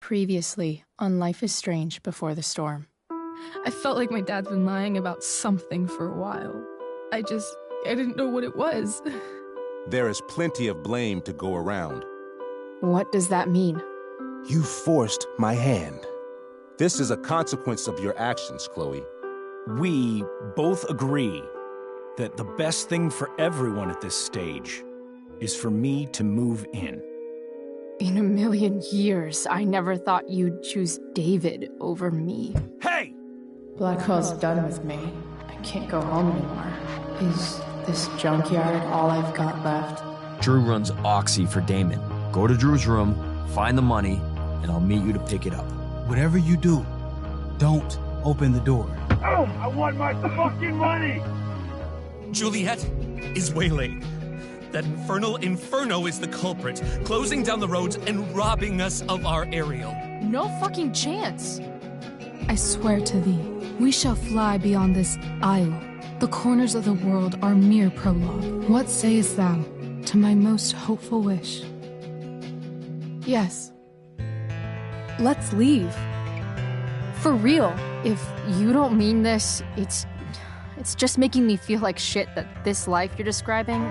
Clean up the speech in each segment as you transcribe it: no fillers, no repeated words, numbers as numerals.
Previously on Life is Strange Before the Storm. I felt like my dad's been lying about something for a while. I didn't know what it was. There is plenty of blame to go around. What does that mean? You forced my hand. This is a consequence of your actions, Chloe. We both agree that the best thing for everyone at this stage is for me to move in. In a million years, I never thought you'd choose David over me. Hey! Blackwell's done with me. I can't go home anymore. Is this junkyard all I've got left? Drew runs Oxy for Damon. Go to Drew's room, find the money, and I'll meet you to pick it up. Whatever you do, don't open the door. Oh, I want my fucking money! Juliet is waylaid. That infernal inferno is the culprit, closing down the roads and robbing us of our aerial. No fucking chance. I swear to thee, we shall fly beyond this isle. The corners of the world are mere prologue. What sayest thou to my most hopeful wish? Yes. Let's leave. For real. If you don't mean this, it's just making me feel like shit that this life you're describing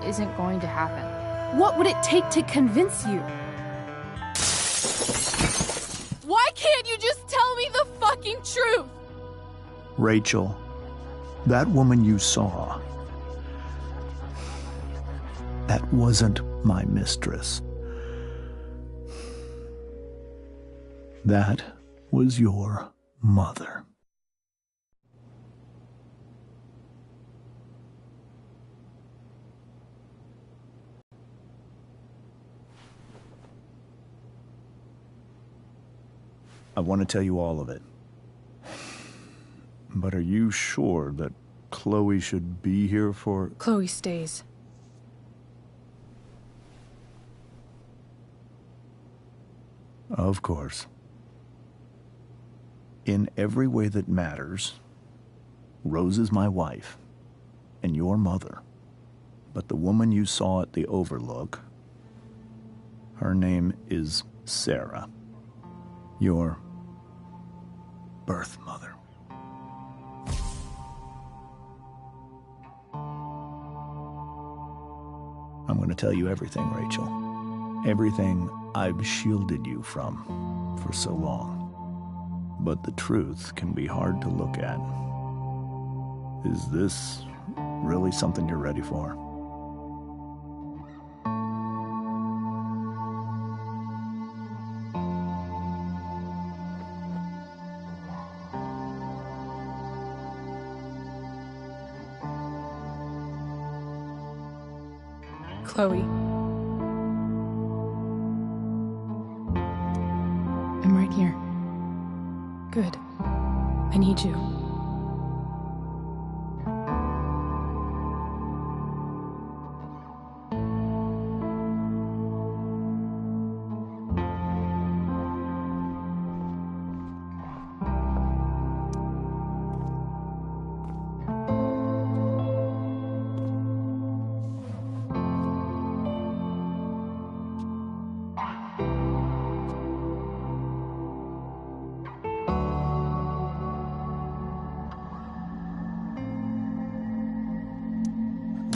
isn't going to happen. What would it take to convince you? Why can't you just tell me the fucking truth? Rachel, that woman you saw, that wasn't my mistress. That was your mother. I want to tell you all of it. But are you sure that Chloe should be here for... Chloe stays. Of course. In every way that matters, Rose is my wife and your mother. But the woman you saw at the Overlook, her name is Sarah. Your birth mother. I'm going to tell you everything, Rachel. Everything I've shielded you from for so long. But the truth can be hard to look at. Is this really something you're ready for? Chloe. I'm right here. Good. I need you.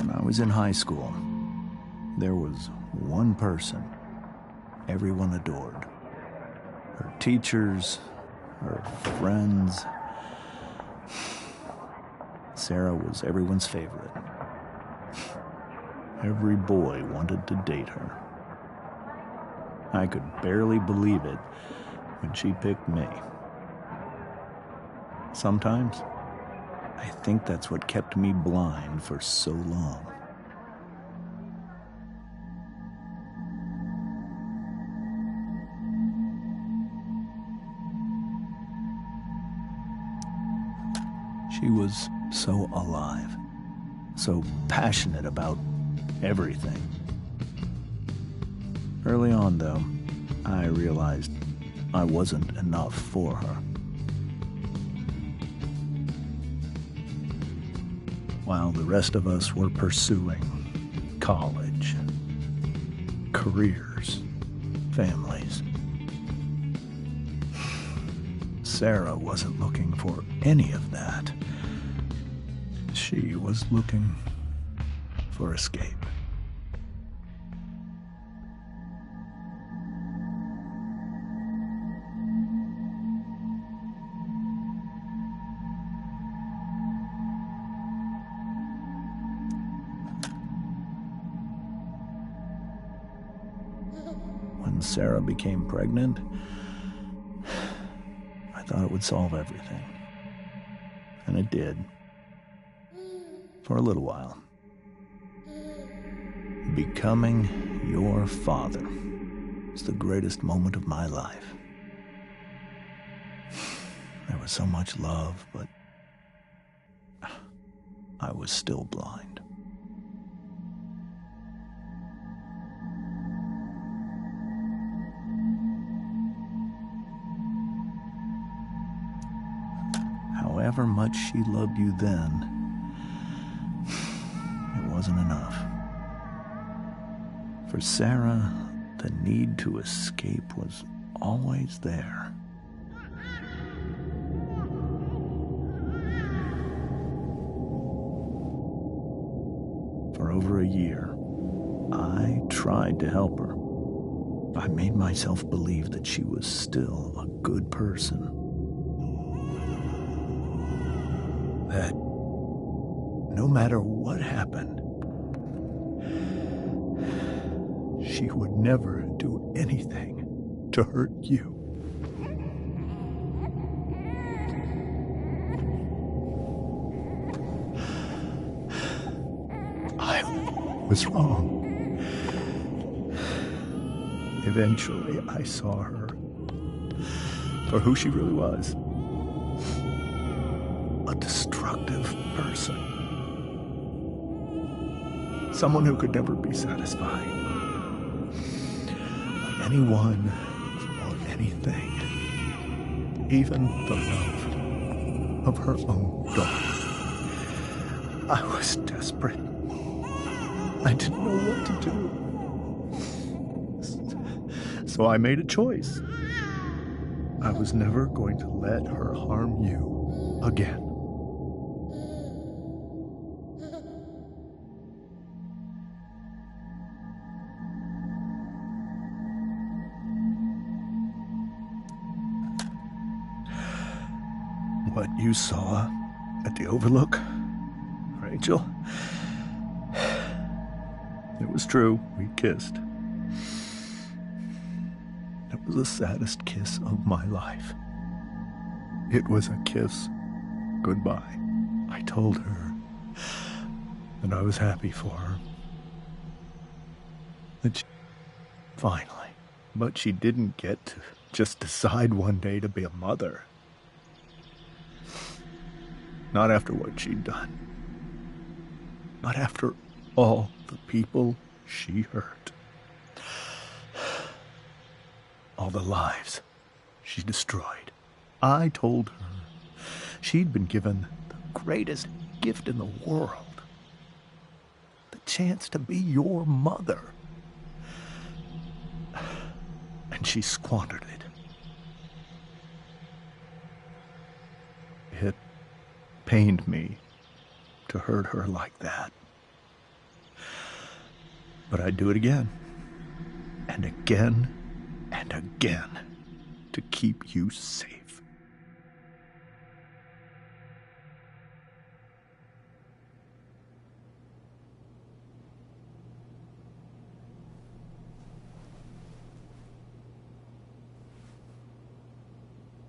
I was in high school. There was one person everyone adored. Her teachers, her friends. Sarah was everyone's favorite. Every boy wanted to date her. I could barely believe it when she picked me. Sometimes, I think that's what kept me blind for so long. She was so alive, so passionate about everything. Early on, though, I realized I wasn't enough for her. While the rest of us were pursuing college, careers, families, Sarah wasn't looking for any of that. She was looking for escape. When Sarah became pregnant, I thought it would solve everything. And it did. For a little while. Becoming your father was the greatest moment of my life. There was so much love, but I was still blind. However much she loved you then, it wasn't enough. For Sarah, the need to escape was always there. For over a year, I tried to help her. I made myself believe that she was still a good person. That no matter what happened, she would never do anything to hurt you. I was wrong. Eventually, I saw her for who she really was. A destructive person. Someone who could never be satisfied by anyone or anything. Even the love of her own daughter. I was desperate. I didn't know what to do. So I made a choice. I was never going to let her harm you again. What you saw at the Overlook, Rachel, it was true. We kissed. It was the saddest kiss of my life. It was a kiss goodbye. I told her that I was happy for her. That she, finally. But she didn't get to just decide one day to be a mother. Not after what she'd done. Not after all the people she hurt. All the lives she destroyed. I told her she'd been given the greatest gift in the world. The chance to be your mother. And she squandered it. It pained me to hurt her like that. But I'd do it again. And again. And again. To keep you safe.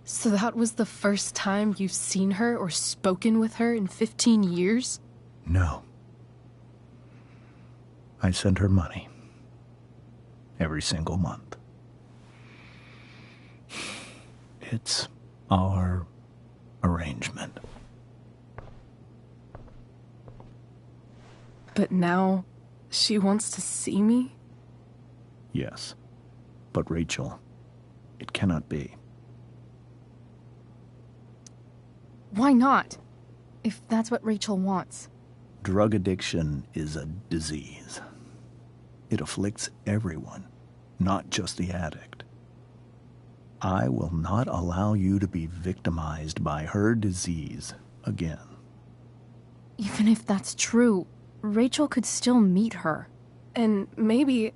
So that was the first time you've seen her or spoken with her in 15 years? No. I sent her money. Every single month. It's our arrangement. But now she wants to see me? Yes. But Rachel, it cannot be. Why not? If that's what Rachel wants. Drug addiction is a disease. It afflicts everyone, not just the addict. I will not allow you to be victimized by her disease again. Even if that's true, Rachel could still meet her. And maybe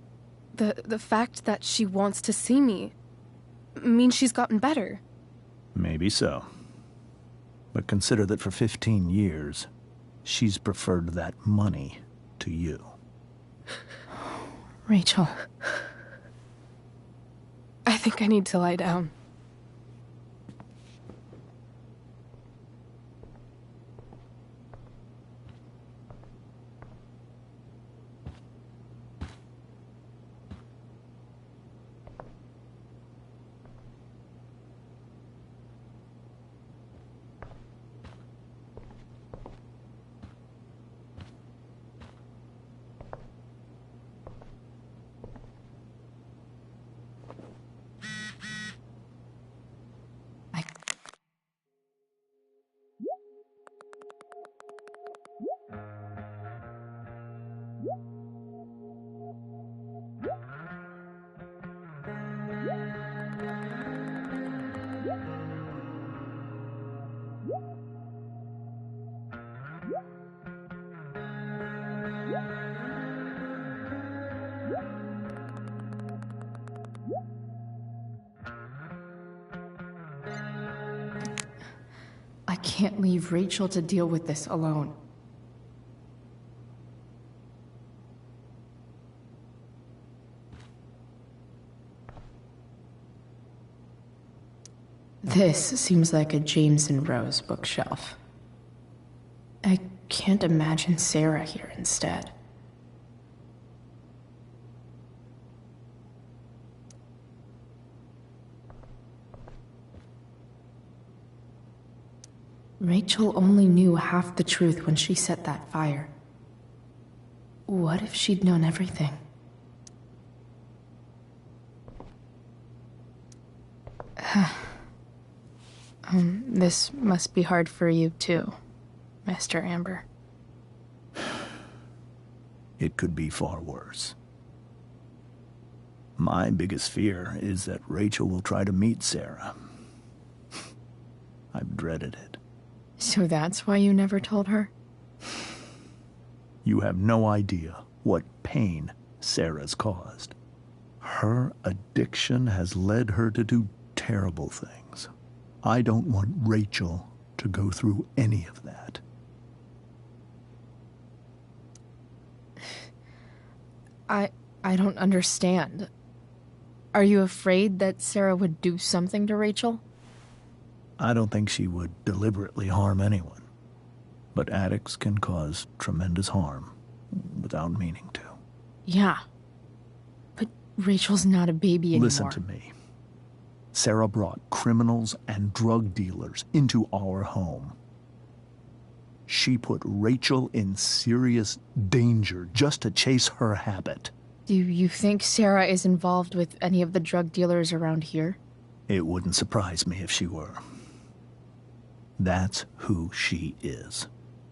the fact that she wants to see me means she's gotten better. Maybe so. But consider that for 15 years, she's preferred that money to you. Rachel. I think I need to lie down. I can't leave Rachel to deal with this alone. This seems like a James and Rose bookshelf. I can't imagine Sarah here instead. Rachel only knew half the truth when she set that fire. What if she'd known everything? This must be hard for you too, Mr. Amber. It could be far worse. My biggest fear is that Rachel will try to meet Sarah. I've dreaded it. So that's why you never told her? You have no idea what pain Sarah's caused. Her addiction has led her to do terrible things. I don't want Rachel to go through any of that. I don't understand. Are you afraid that Sarah would do something to Rachel? I don't think she would deliberately harm anyone. But addicts can cause tremendous harm without meaning to. Yeah. But Rachel's not a baby anymore. Listen to me. Sarah brought criminals and drug dealers into our home. She put Rachel in serious danger just to chase her habit. Do you think Sarah is involved with any of the drug dealers around here? It wouldn't surprise me if she were. That's who she is.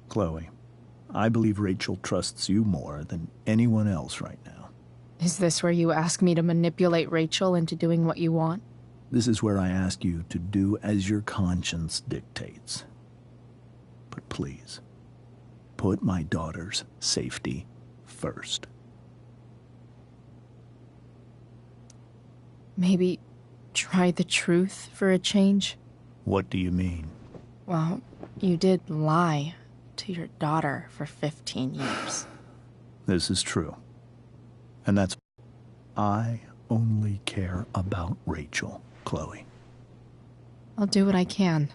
Chloe, I believe Rachel trusts you more than anyone else right now. Is this where you ask me to manipulate Rachel into doing what you want? This is where I ask you to do as your conscience dictates. But please, put my daughter's safety first. Maybe try the truth for a change? What do you mean? Well, you did lie to your daughter for 15 years. This is true. And that's... I only care about Rachel, Chloe. I'll do what I can.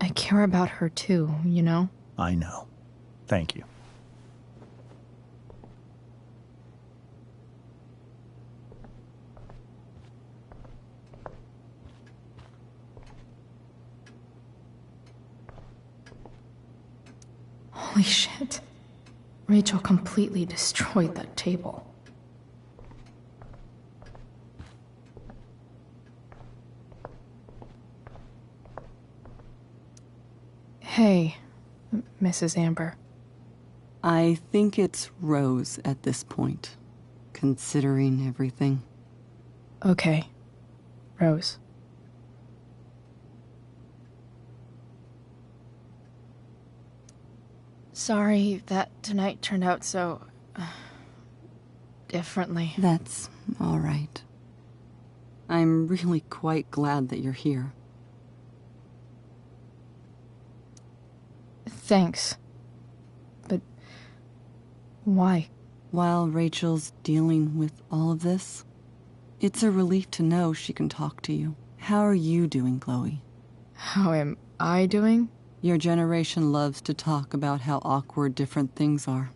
I care about her too, you know? I know. Thank you. Holy shit. Rachel completely destroyed that table. Hey, Mrs. Amber. I think it's Rose at this point, considering everything. Okay. Rose. Sorry that tonight turned out so... differently. That's all right. I'm really quite glad that you're here. Thanks. But... why? While Rachel's dealing with all of this, it's a relief to know she can talk to you. How are you doing, Chloe? How am I doing? Your generation loves to talk about how awkward different things are.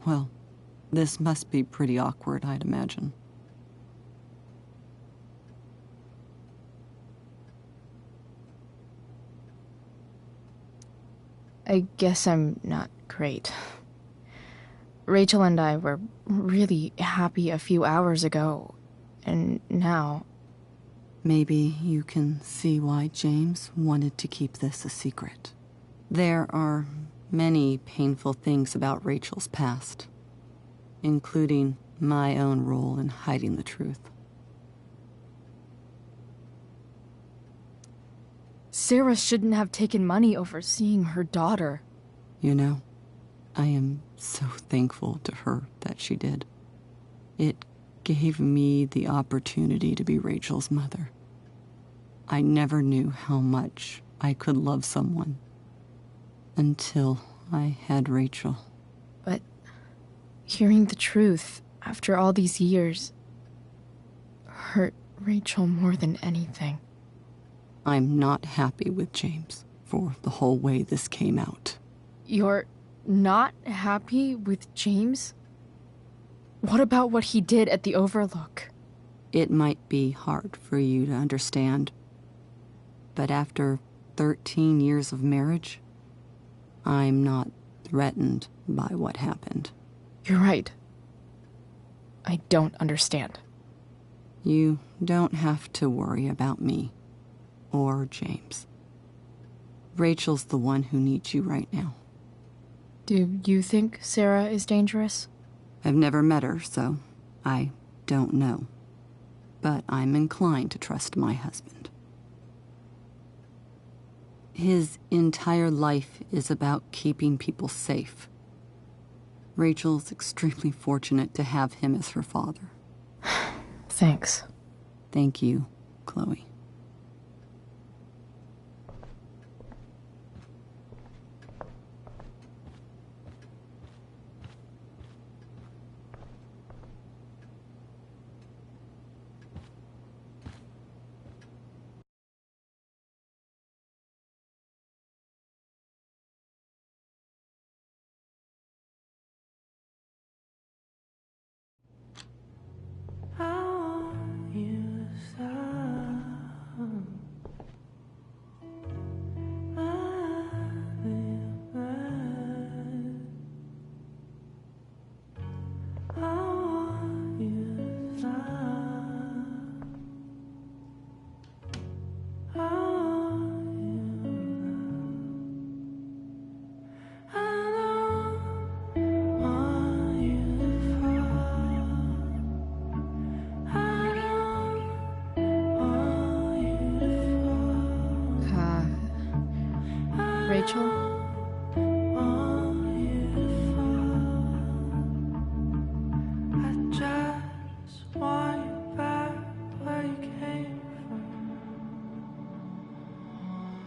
Well, this must be pretty awkward, I'd imagine. I guess I'm not great. Rachel and I were really happy a few hours ago, and now... Maybe you can see why James wanted to keep this a secret. There are many painful things about Rachel's past, including my own role in hiding the truth. Sarah shouldn't have taken money over seeing her daughter. You know, I am so thankful to her that she did. It gave me the opportunity to be Rachel's mother. I never knew how much I could love someone until I had Rachel. But hearing the truth after all these years hurt Rachel more than anything. I'm not happy with James for the whole way this came out. You're not happy with James? What about what he did at the Overlook? It might be hard for you to understand, but after 13 years of marriage, I'm not threatened by what happened. You're right. I don't understand. You don't have to worry about me or James. Rachel's the one who needs you right now. Do you think Sarah is dangerous? I've never met her, so I don't know. But I'm inclined to trust my husband. His entire life is about keeping people safe. Rachel's extremely fortunate to have him as her father. Thanks. Thank you, Chloe. Rachel?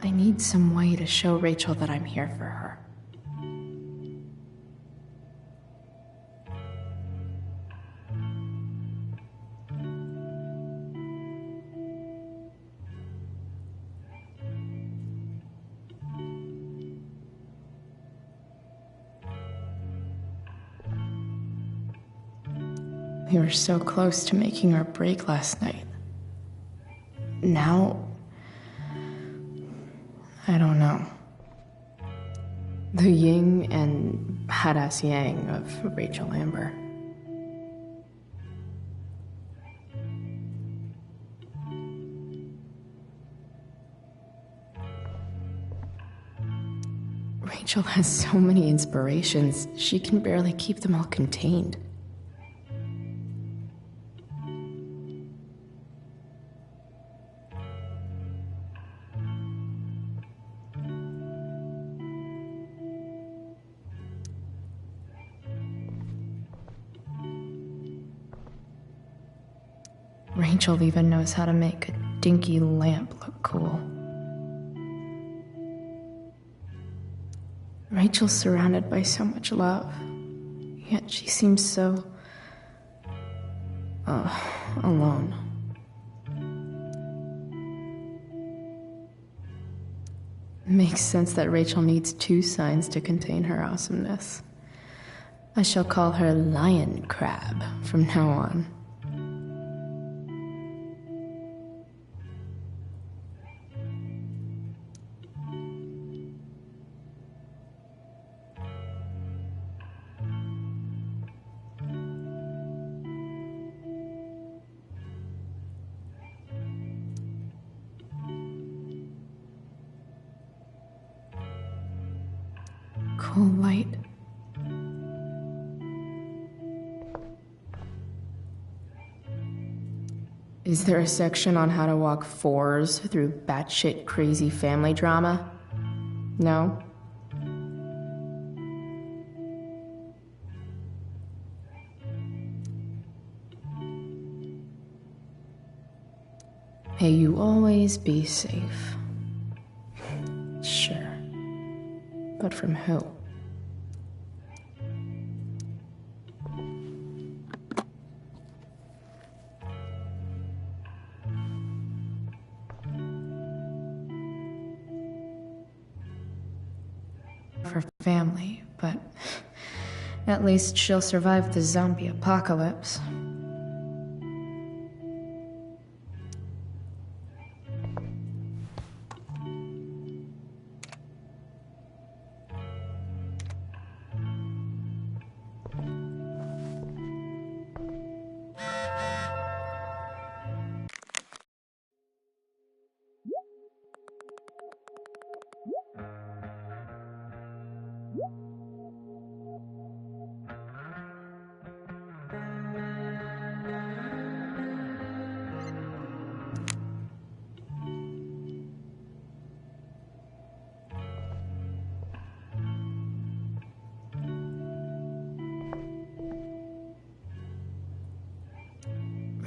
I need some way to show Rachel that I'm here for her. We were so close to making our break last night. Now, I don't know. The yin and badass yang of Rachel Amber. Rachel has so many inspirations, she can barely keep them all contained. Rachel even knows how to make a dinky lamp look cool. Rachel's surrounded by so much love, yet she seems so... alone. Makes sense that Rachel needs 2 signs to contain her awesomeness. I shall call her Lion Crab from now on. Cool light. Is there a section on how to walk 4s through batshit crazy family drama? No? May you always be safe. Sure. But from who? For family, but at least she'll survive the zombie apocalypse.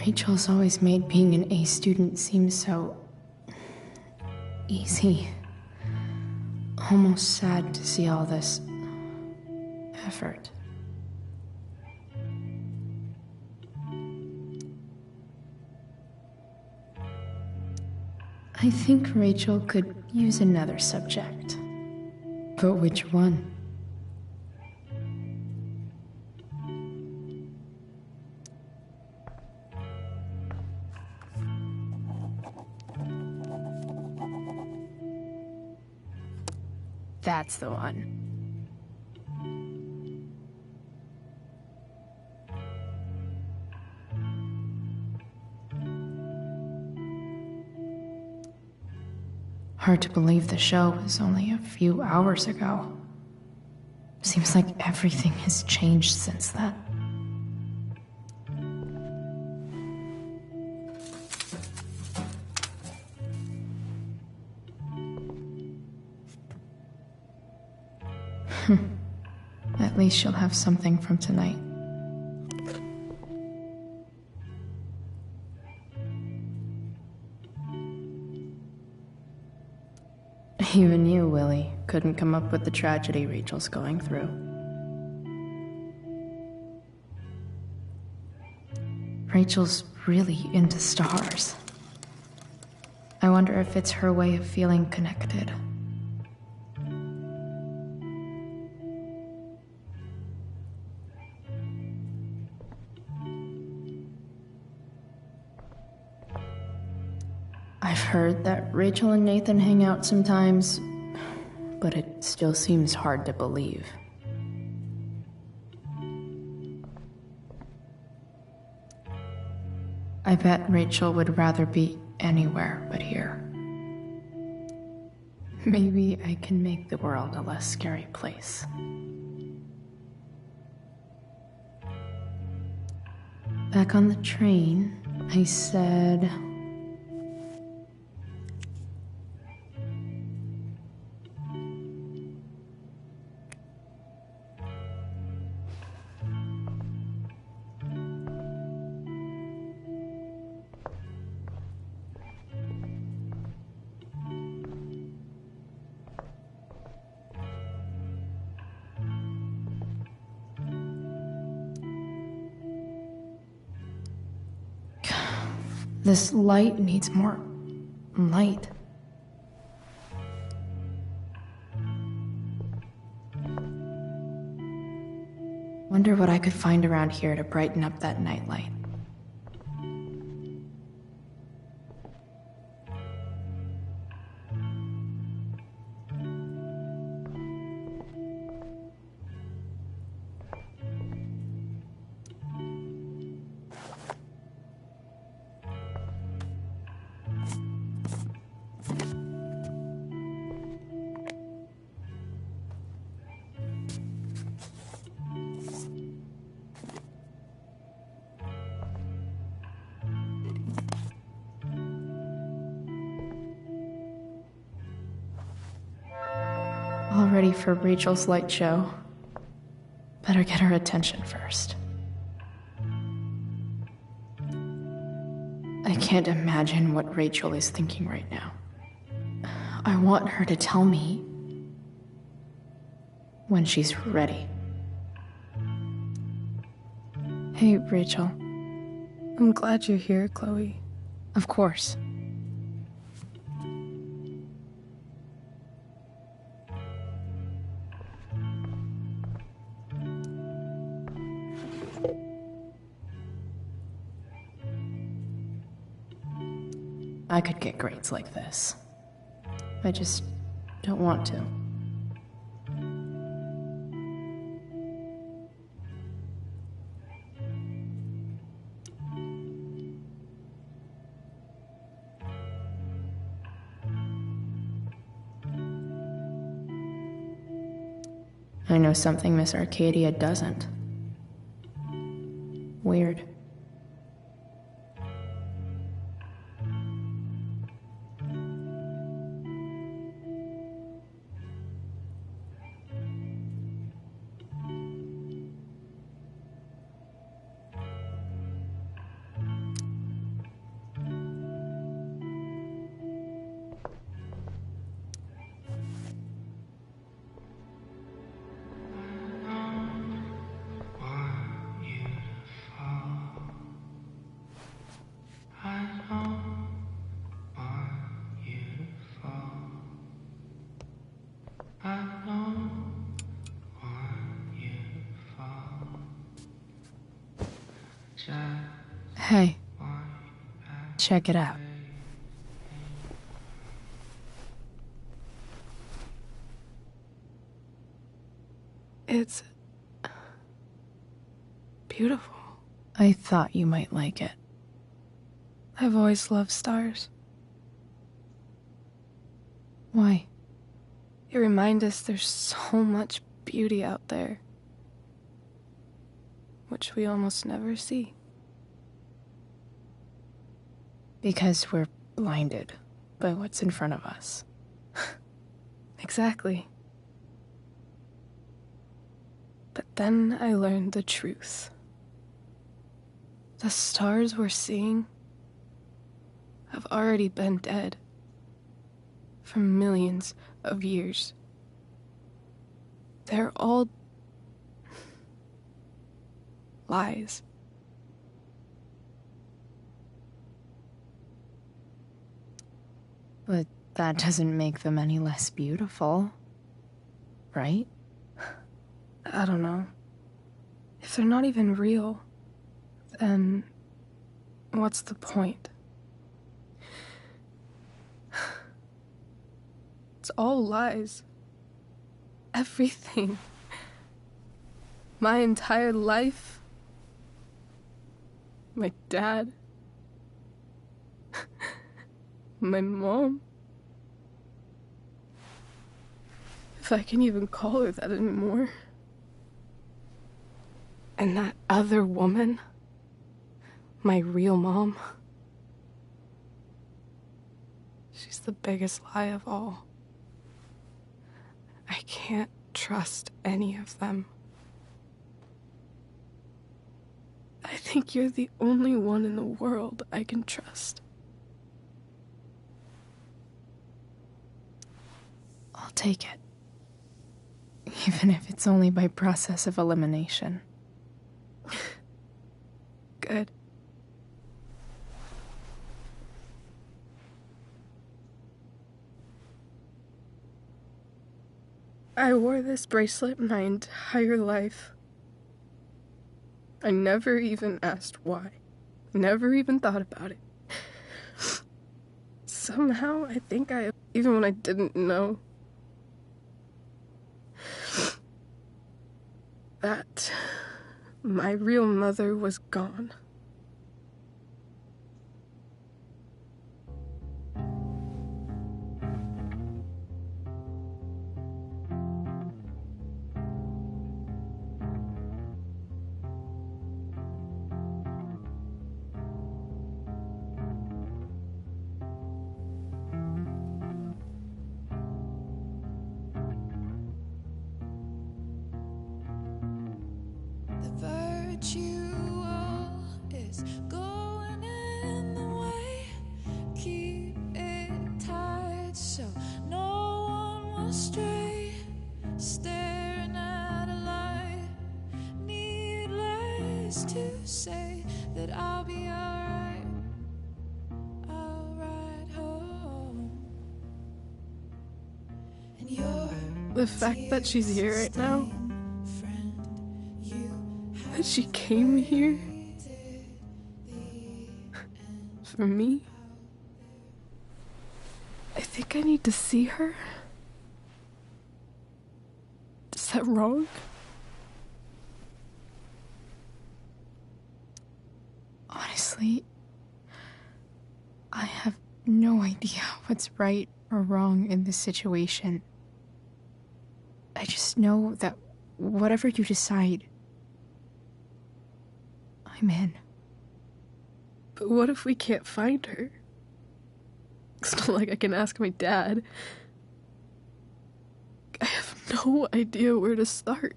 Rachel's always made being an A student seem so... easy. Almost sad to see all this... effort. I think Rachel could use another subject. But which one? That's the one. Hard to believe the show was only a few hours ago. Seems like everything has changed since then. At least she'll have something from tonight. Even you, Willie, couldn't come up with the tragedy Rachel's going through. Rachel's really into stars. I wonder if it's her way of feeling connected. I've heard that Rachel and Nathan hang out sometimes, but it still seems hard to believe. I bet Rachel would rather be anywhere but here. Maybe I can make the world a less scary place. Back on the train, I said... This light needs more light. Wonder what I could find around here to brighten up that nightlight. All ready for Rachel's light show. Better get her attention first. I can't imagine what Rachel is thinking right now. I want her to tell me when she's ready. Hey, Rachel. I'm glad you're here, Chloe. Of course. I could get grades like this. I just don't want to. I know something Miss Arcadia doesn't. Weird. Hey, check it out. It's beautiful. I thought you might like it. I've always loved stars. Why? They remind us there's so much beauty out there, which we almost never see. Because we're blinded by what's in front of us. Exactly. But then I learned the truth. The stars we're seeing have already been dead for millions of years. They're all lies. But that doesn't make them any less beautiful, right? I don't know. If they're not even real, then what's the point? It's all lies. Everything. My entire life. My dad. My mom. If I can even call her that anymore. And that other woman. My real mom. She's the biggest lie of all. I can't trust any of them. I think you're the only one in the world I can trust. I'll take it. Even if it's only by process of elimination. Good. I wore this bracelet my entire life. I never even asked why. Never even thought about it. Somehow, I think even when I didn't know, that my real mother was gone. To say that I'll be alright, I'll ride home. And the fact that she's here right now, that she came here for me, I think I need to see her. Is that wrong? Honestly, I have no idea what's right or wrong in this situation. I just know that whatever you decide, I'm in. But what if we can't find her? It's not like I can ask my dad. I have no idea where to start.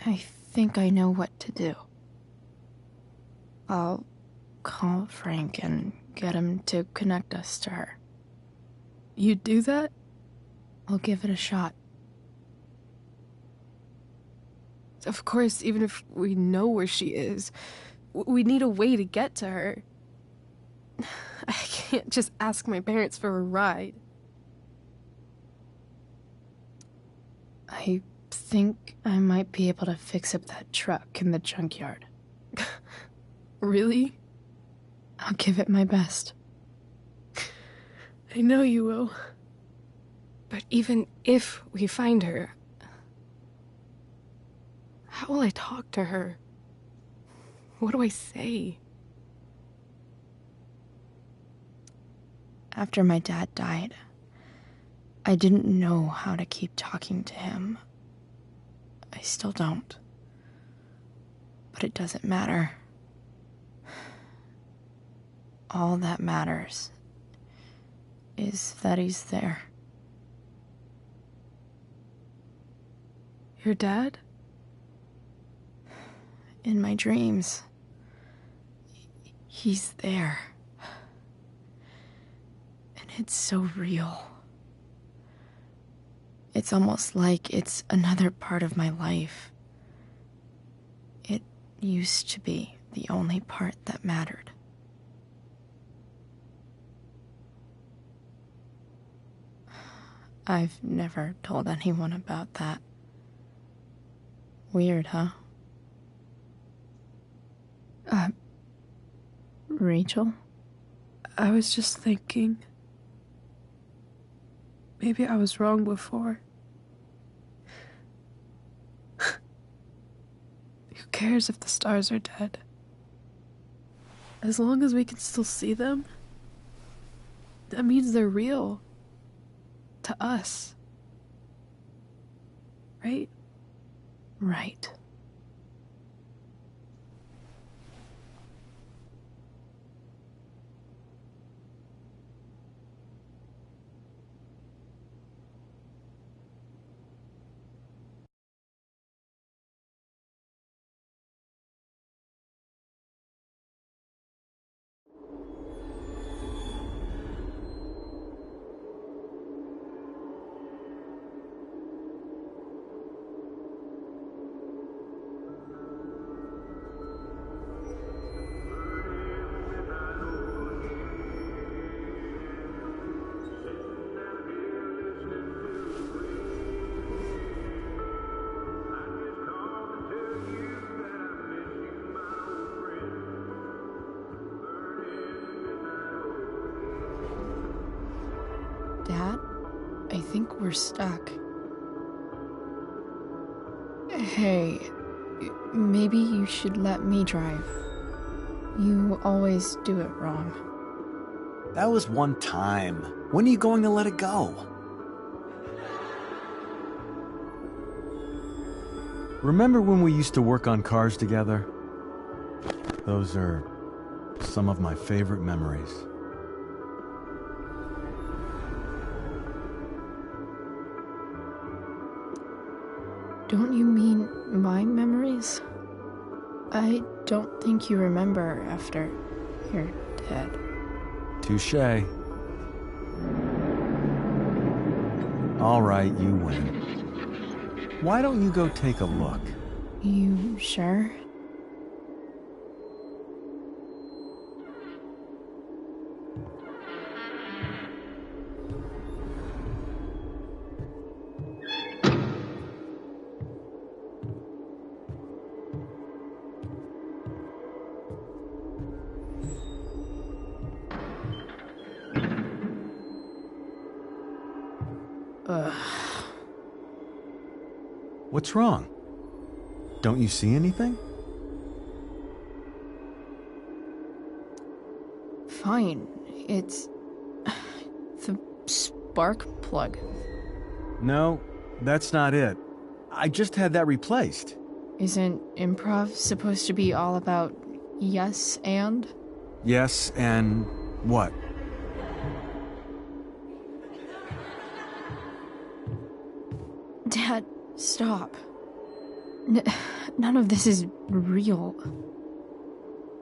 I think I know what to do. I'll call Frank and get him to connect us to her. You'd do that? I'll give it a shot. Of course, even if we know where she is, we need a way to get to her. I can't just ask my parents for a ride. I think I might be able to fix up that truck in the junkyard. Really? I'll give it my best. I know you will. But even if we find her, how will I talk to her? What do I say? After my dad died, I didn't know how to keep talking to him. I still don't. But it doesn't matter. All that matters is that he's there. Your dad? In my dreams. He's there. And it's so real. It's almost like it's another part of my life. It used to be the only part that mattered. I've never told anyone about that. Weird, huh? Rachel? I was just thinking. Maybe I was wrong before. Who cares if the stars are dead? As long as we can still see them, that means they're real. To us. Right? Right. we're stuck. Hey, maybe you should let me drive. You always do it wrong. That was one time. When are you going to let it go? Remember when we used to work on cars together? Those are some of my favorite memories. Don't you mean my memories? I don't think you remember after you're dead. Touché. All right, you win. Why don't you go take a look? You sure? What's wrong? Don't you see anything? Fine. It's the spark plug. No, that's not it. I just had that replaced. Isn't improv supposed to be all about yes and? Yes, and what? Dad, stop. None of this is real.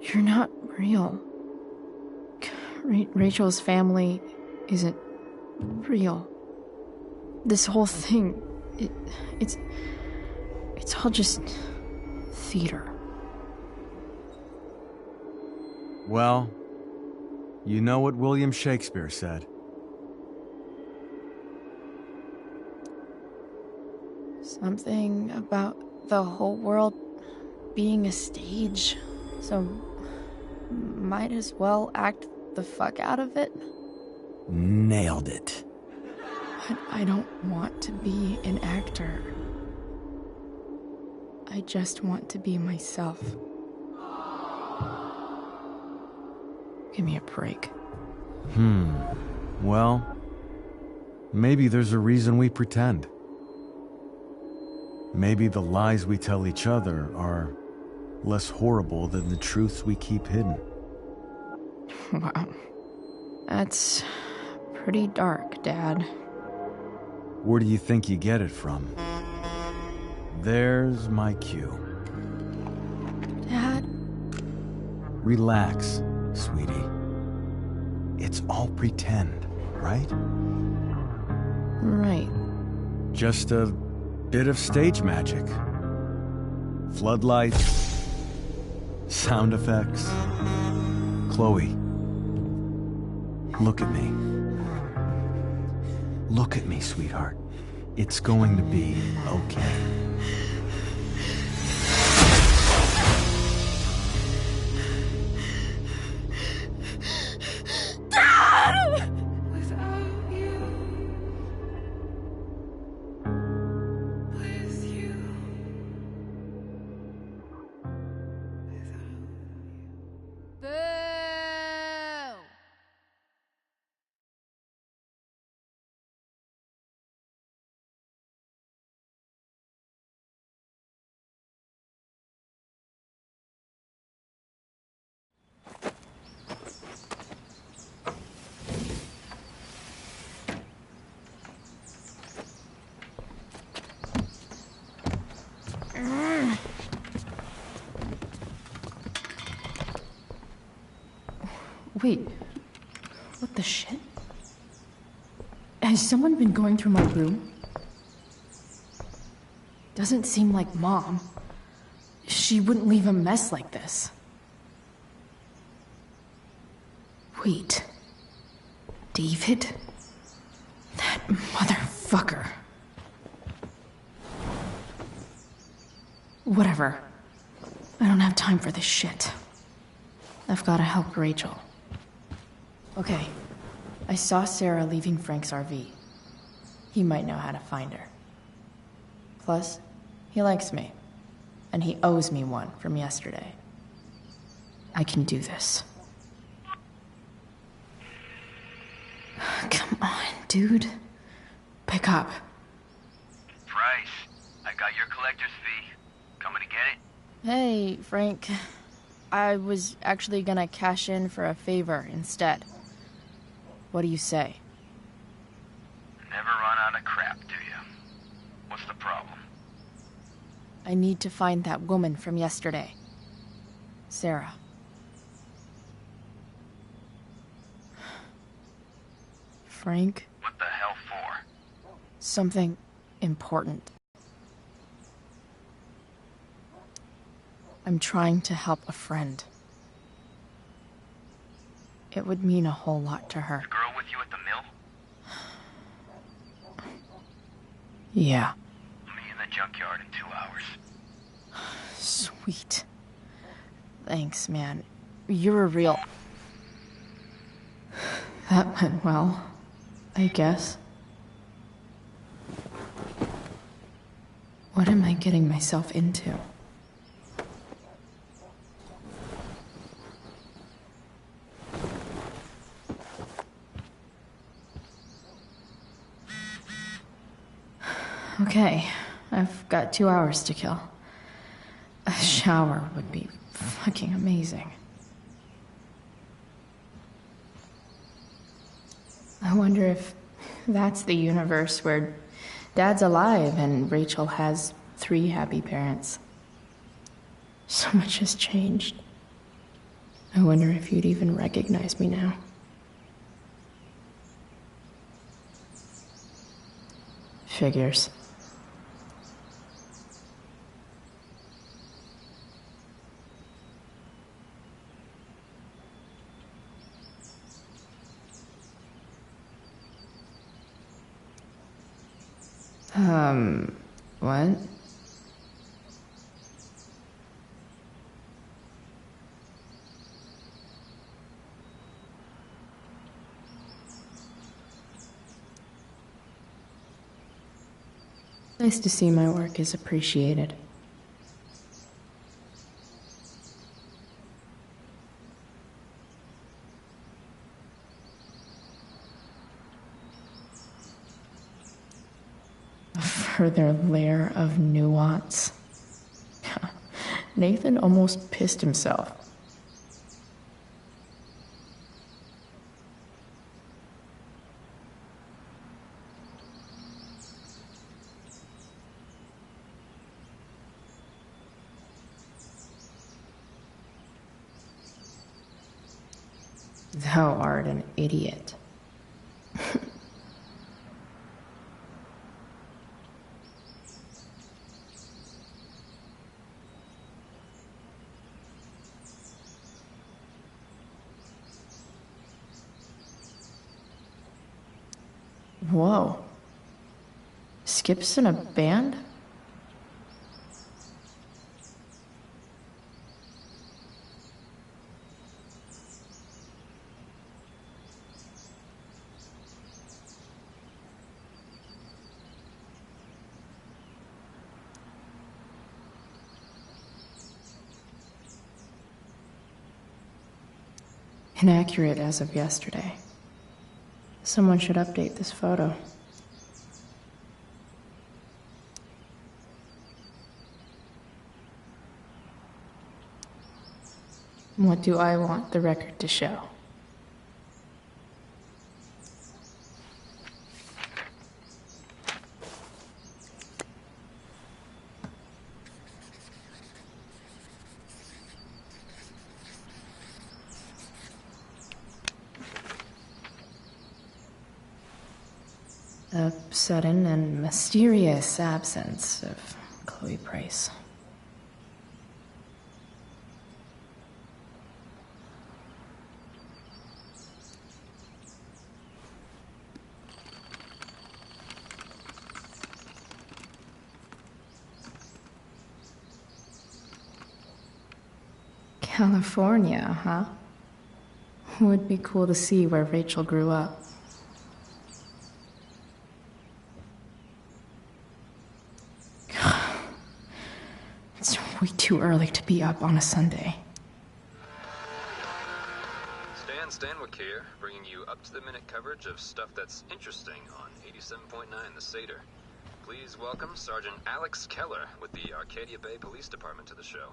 You're not real. Rachel's family isn't real. This whole thing, it's all just theater. Well, you know what William Shakespeare said. Something about the whole world being a stage, so might as well act the fuck out of it. Nailed it. But I don't want to be an actor. I just want to be myself. Give me a break. Well, maybe there's a reason we pretend. Maybe the lies we tell each other are less horrible than the truths we keep hidden. Wow. That's pretty dark, Dad. Where do you think you get it from? There's my cue. Dad? Relax, sweetie. It's all pretend, right? Right. Just a bit of stage magic. Floodlights, sound effects. Chloe, look at me. Look at me, sweetheart. It's going to be okay. Dad! Wait, what the shit? Has someone been going through my room? Doesn't seem like Mom. She wouldn't leave a mess like this. Wait. David? That motherfucker. Whatever. I don't have time for this shit. I've gotta help Rachel. Okay. I saw Sarah leaving Frank's RV. he might know how to find her. Plus, he likes me, and he owes me one from yesterday. I can do this. Come on, dude. Pick up. Price, I got your collector's fee. Coming to get it? Hey, Frank. I was actually gonna cash in for a favor instead. What do you say? Never run out of crap, do you? What's the problem? I need to find that woman from yesterday. Sarah. Frank? What the hell for? Something important. I'm trying to help a friend. It would mean a whole lot to her. The girl with you at the mill? Yeah. I'll meet you in the junkyard in 2 hours. Sweet. Thanks, man. You're a real... That went well, I guess. What am I getting myself into? Okay, I've got 2 hours to kill. A shower would be fucking amazing. I wonder if that's the universe where Dad's alive and Rachel has 3 happy parents. So much has changed. I wonder if you'd even recognize me now. Figures. What? Nice to see my work is appreciated. A further layer of nuance. Nathan almost pissed himself. Thou art an idiot. Whoa. Skip's in a band? Inaccurate as of yesterday. Someone should update this photo. What do I want the record to show? A sudden and mysterious absence of Chloe Price. California, huh? Would be cool to see where Rachel grew up. way too early to be up on a Sunday. Stan Stanwyck here, bringing you up-to-the-minute coverage of stuff that's interesting on 87.9 The Seder. Please welcome Sergeant Alex Keller with the Arcadia Bay Police Department to the show.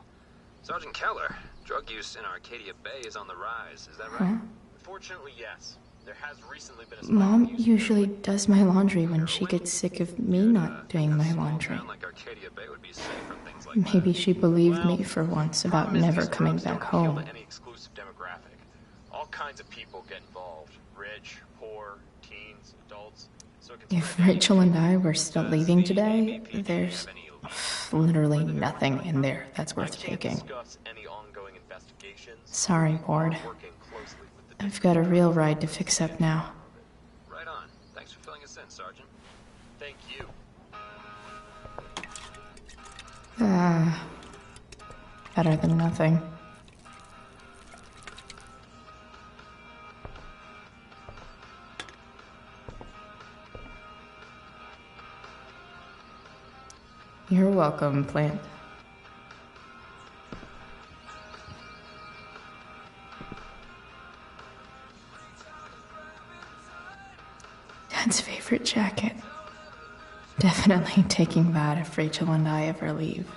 Sergeant Keller, drug use in Arcadia Bay is on the rise, is that right? Huh? Fortunately, yes. There has recently been a Mom usually does my laundry when she gets sick of me not doing my laundry. Maybe she believed me for once about never coming back home. Any exclusive demographic. All kinds of people get involved. Rich, poor, teens, adults. So If Rachel and I were still leaving today, there's literally nothing in there that's worth taking. Sorry, Ward. I've got a real ride to fix up now. Right on. Thanks for filling us in, Sergeant. Thank you. Better than nothing. You're welcome, plant. Dad's favorite jacket. Definitely taking that if Rachel and I ever leave.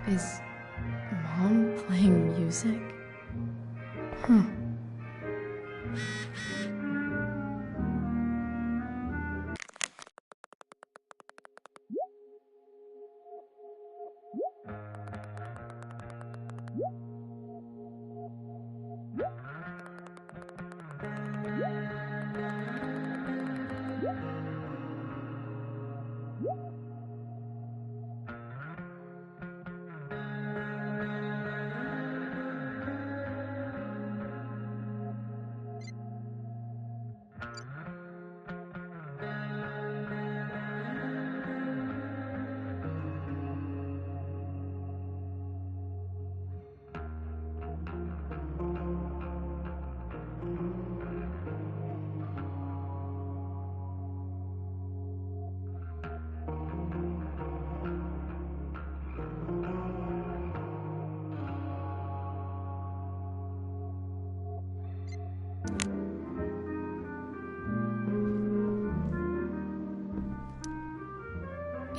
Is Mom playing music? Huh.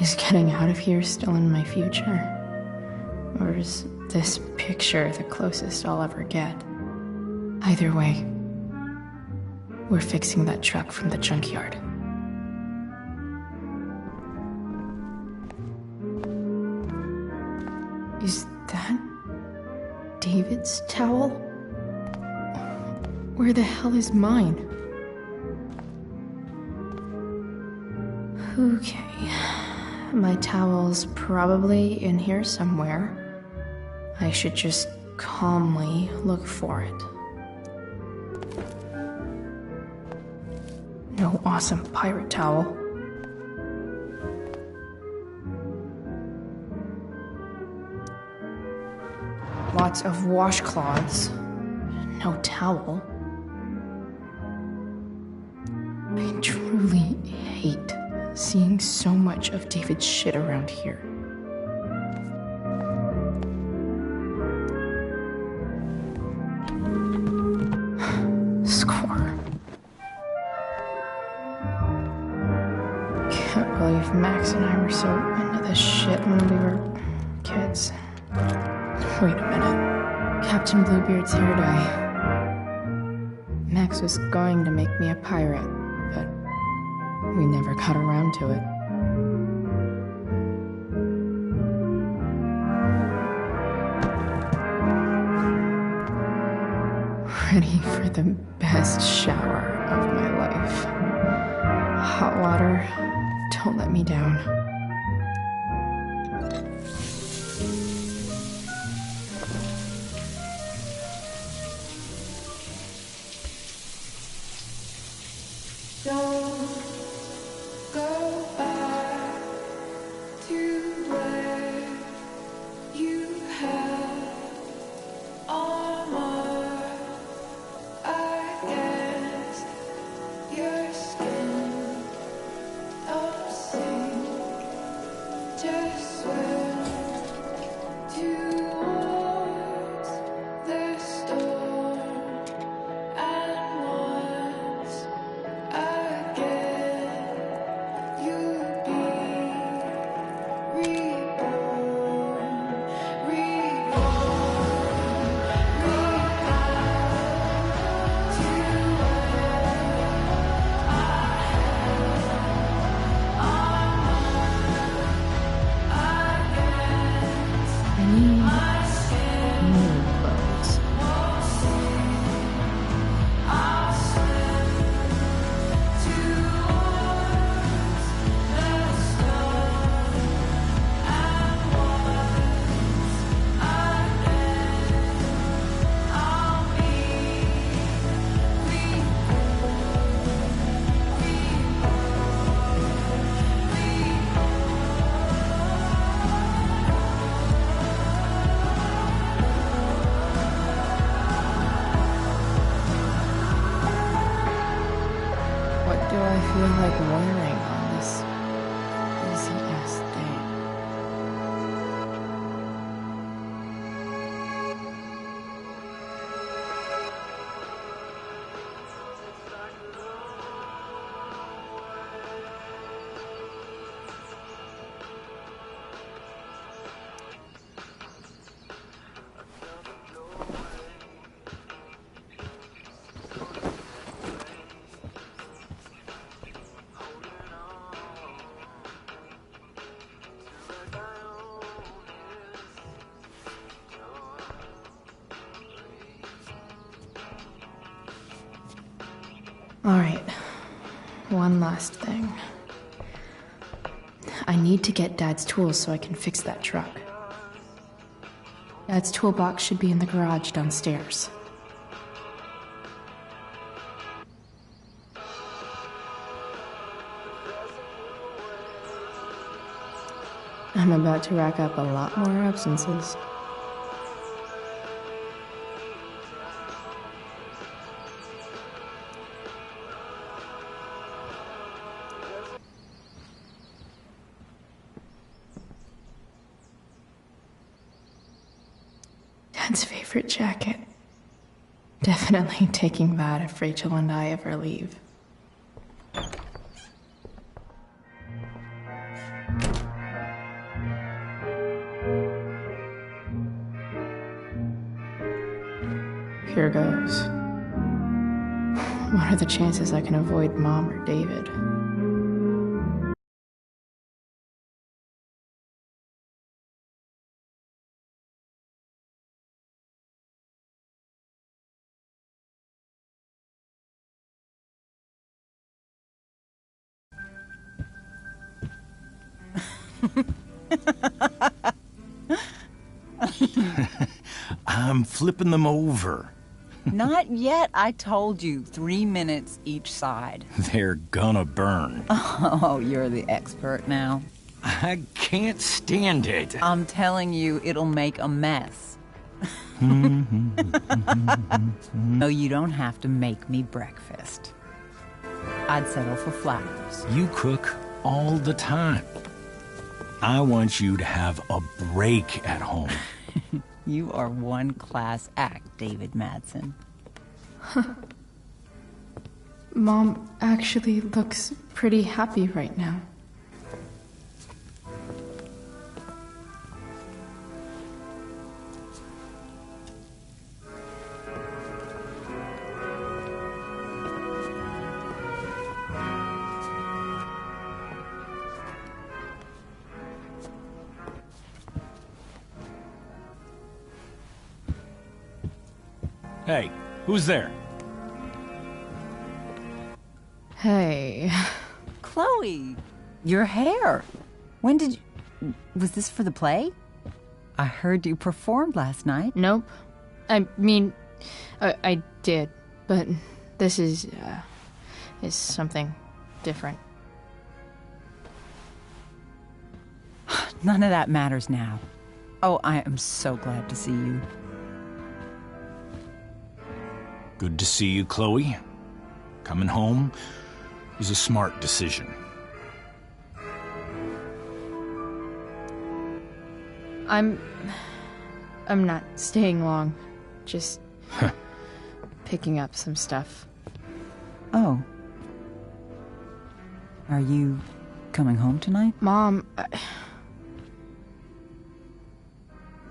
Is getting out of here still in my future? Or is this picture the closest I'll ever get? Either way, we're fixing that truck from the junkyard. Is that David's towel? Where the hell is mine? Okay. My towel's probably in here somewhere. I should just calmly look for it. No awesome pirate towel. Lots of washcloths. No towel. I truly hate seeing so much of David's shit around here. Score. Can't believe Max and I were so into this shit when we were kids. Wait a minute. Captain Bluebeard's hair dye. Max was going to make me a pirate, but we never got around to it. Ready for the best shower of my life. Hot water, don't let me down. Don't go back to where you had armor against your skin. Those do I feel like wearing on this busy-ass day? Alright, one last thing. I need to get Dad's tools so I can fix that truck. Dad's toolbox should be in the garage downstairs. I'm about to rack up a lot more absences. Dad's favorite jacket. Definitely taking that if Rachel and I ever leave. Here goes. What are the chances I can avoid Mom or David? I'm flipping them over. Not yet. I told you, 3 minutes each side. They're gonna burn. Oh, you're the expert now. I can't stand it. I'm telling you, it'll make a mess. No, you don't have to make me breakfast. I'd settle for flowers. You cook all the time. I want you to have a break at home. You are one class act, David Madsen. Mom actually looks pretty happy right now. Hey, who's there? Hey. Chloe, your hair. When did you... Was this for the play? I heard you performed last night. Nope. I mean, I did, but this is something different. None of that matters now. Oh, I am so glad to see you. Good to see you, Chloe. Coming home was a smart decision. I'm not staying long. Just picking up some stuff. Oh. Are you coming home tonight? Mom,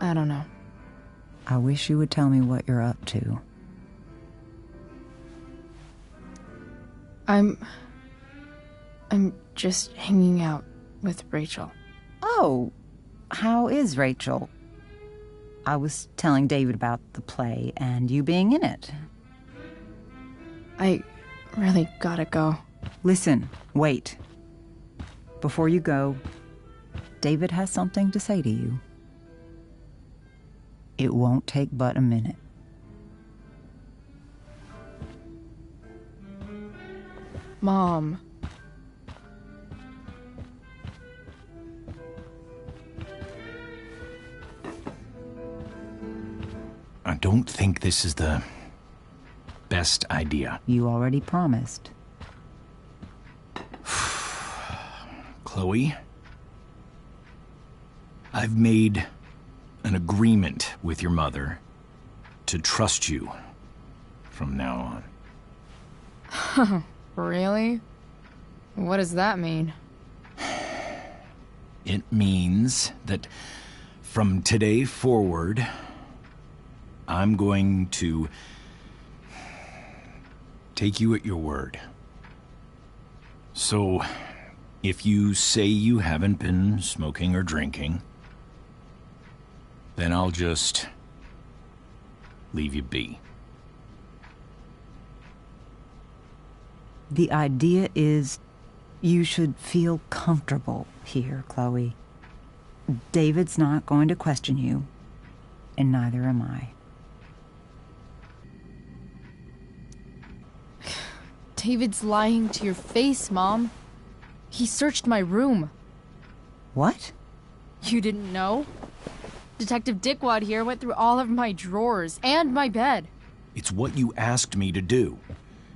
I don't know. I wish you would tell me what you're up to. I'm just hanging out with Rachel. Oh, how is Rachel? I was telling David about the play and you being in it. I really gotta go. Listen, wait. Before you go, David has something to say to you. It won't take but a minute. Mom. I don't think this is the best idea. You already promised. Chloe, I've made an agreement with your mother to trust you from now on. Really? What does that mean? It means that from today forward, I'm going to take you at your word. So, if you say you haven't been smoking or drinking, then I'll just leave you be. The idea is you should feel comfortable here, Chloe. David's not going to question you, and neither am I. David's lying to your face, Mom. He searched my room. What? You didn't know? Detective Dickwad here went through all of my drawers and my bed. It's what you asked me to do.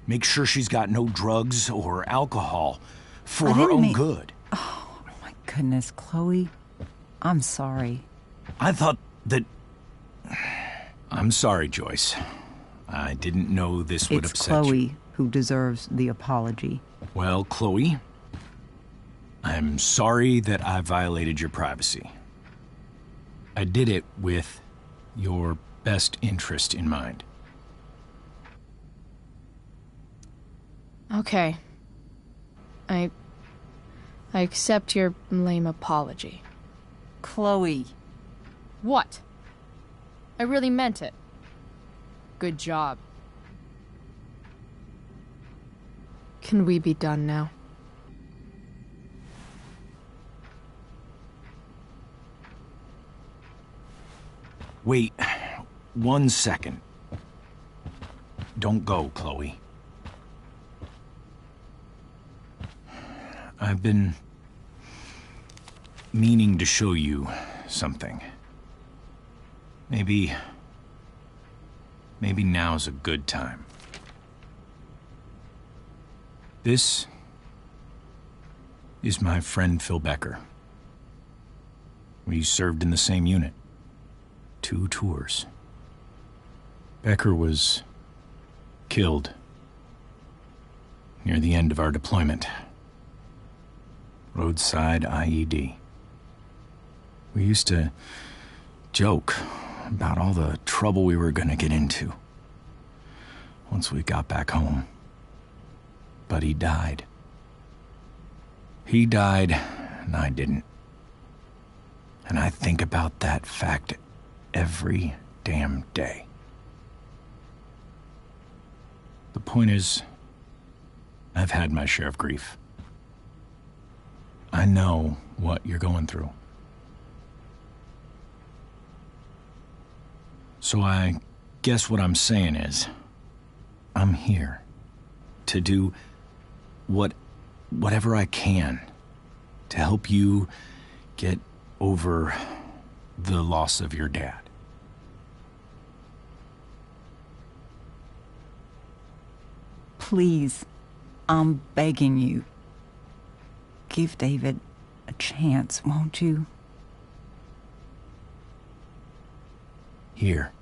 Make sure she's got no drugs or alcohol for her own good. Oh, my goodness, Chloe. I'm sorry. I thought that... I'm sorry, Joyce. I didn't know this would upset you. It's Chloe who deserves the apology. Well, Chloe, I'm sorry that I violated your privacy. I did it with your best interest in mind. Okay. I accept your lame apology. Chloe. What? I really meant it. Good job. Can we be done now? Wait 1 second. Don't go, Chloe. I've been meaning to show you something. Maybe now's a good time. This is my friend Phil Becker. We served in the same unit. 2 tours. Becker was killed near the end of our deployment. Roadside IED. We used to joke about all the trouble we were gonna get into once we got back home. But he died. He died, and I didn't. And I think about that fact every damn day. The point is, I've had my share of grief. I know what you're going through. So I guess what I'm saying is, I'm here to do whatever I can to help you get over the loss of your dad. Please, I'm begging you. Give David a chance, won't you? Here.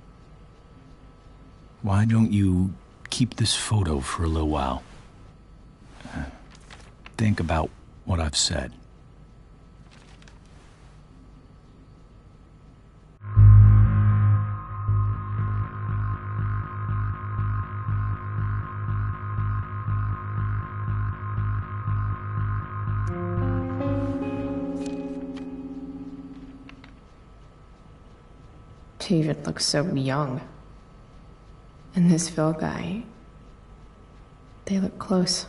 Why don't you keep this photo for a little while? Think about what I've said. David looks so young. And this Phil guy, they look close.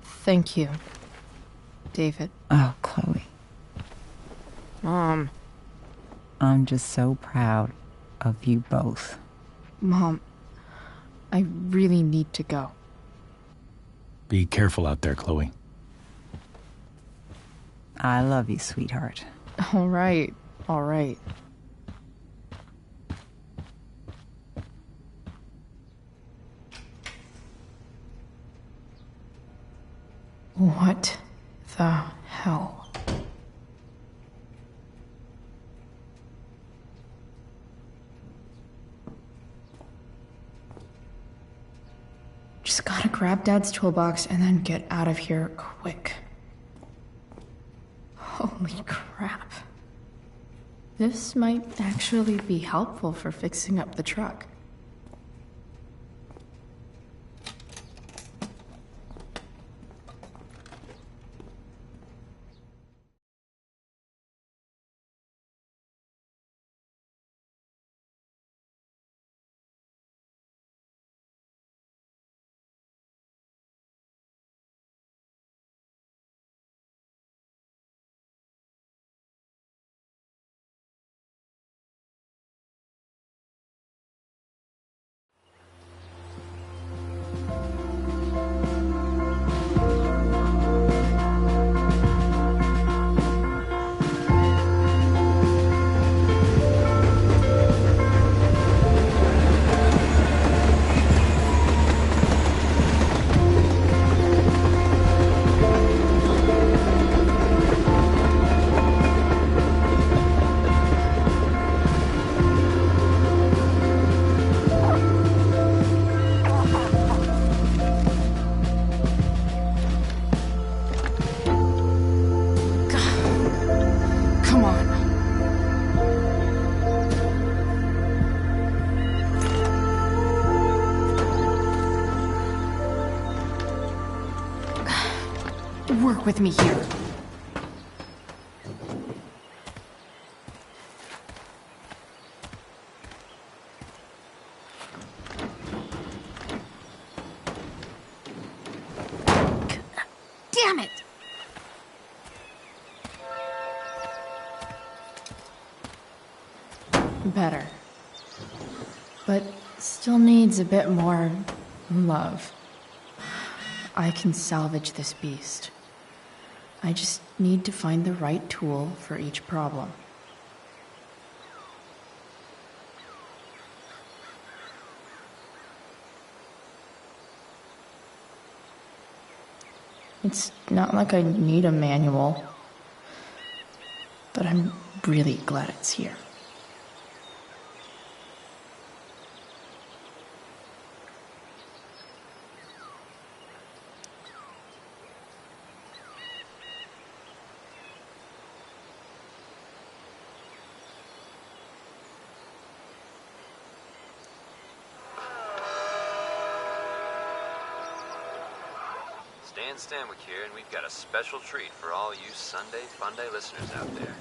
Thank you, David. Oh, Chloe. Mom. I'm just so proud of you both. Mom, I really need to go. Be careful out there, Chloe. I love you, sweetheart. All right, all right. What the hell? Just gotta grab Dad's toolbox and then get out of here quick. Holy crap. This might actually be helpful for fixing up the truck. Work with me here. Damn it! Better. But still needs a bit more love. I can salvage this beast. I just need to find the right tool for each problem. It's not like I need a manual, but I'm really glad it's here. Stanwyck here, and we've got a special treat for all you Sunday Funday listeners out there.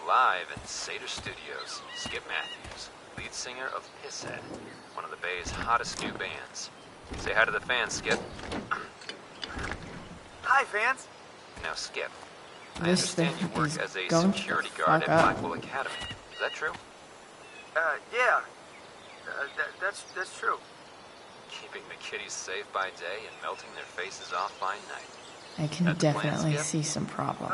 Live in Seder Studios, Skip Matthews, lead singer of Pisshead, one of the Bay's hottest new bands. Say hi to the fans, Skip. Hi, fans. Now, Skip, I This understand thing you work is as a going to security fuck guard at up. Blackwell Academy. Is that true? Yeah. That's true. Keeping the kiddies safe by day and melting their faces off by night. I can That's the plan, definitely Skip? see some problems.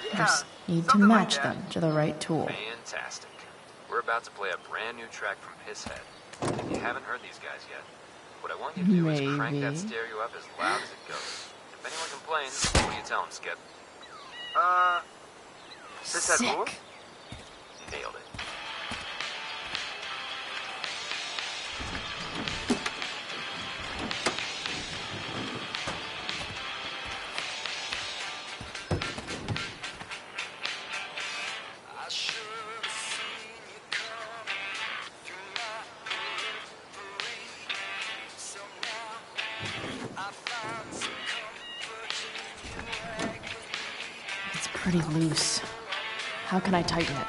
Yeah, Just need to something like match that. them to the right tool. Fantastic. We're about to play a brand new track from Pisshead. If you haven't heard these guys yet, what I want you to do is crank that Maybe. stereo up as loud as it goes. If anyone complains, what do you tell them, Skip? Pisshead rules? Nailed it. It's pretty loose. How can I tighten it?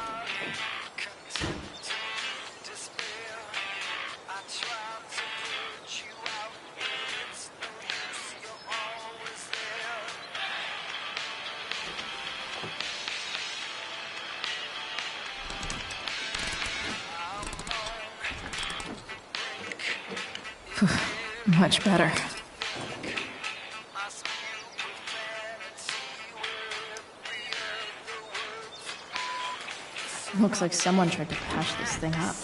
Much better. Looks like someone tried to patch this thing up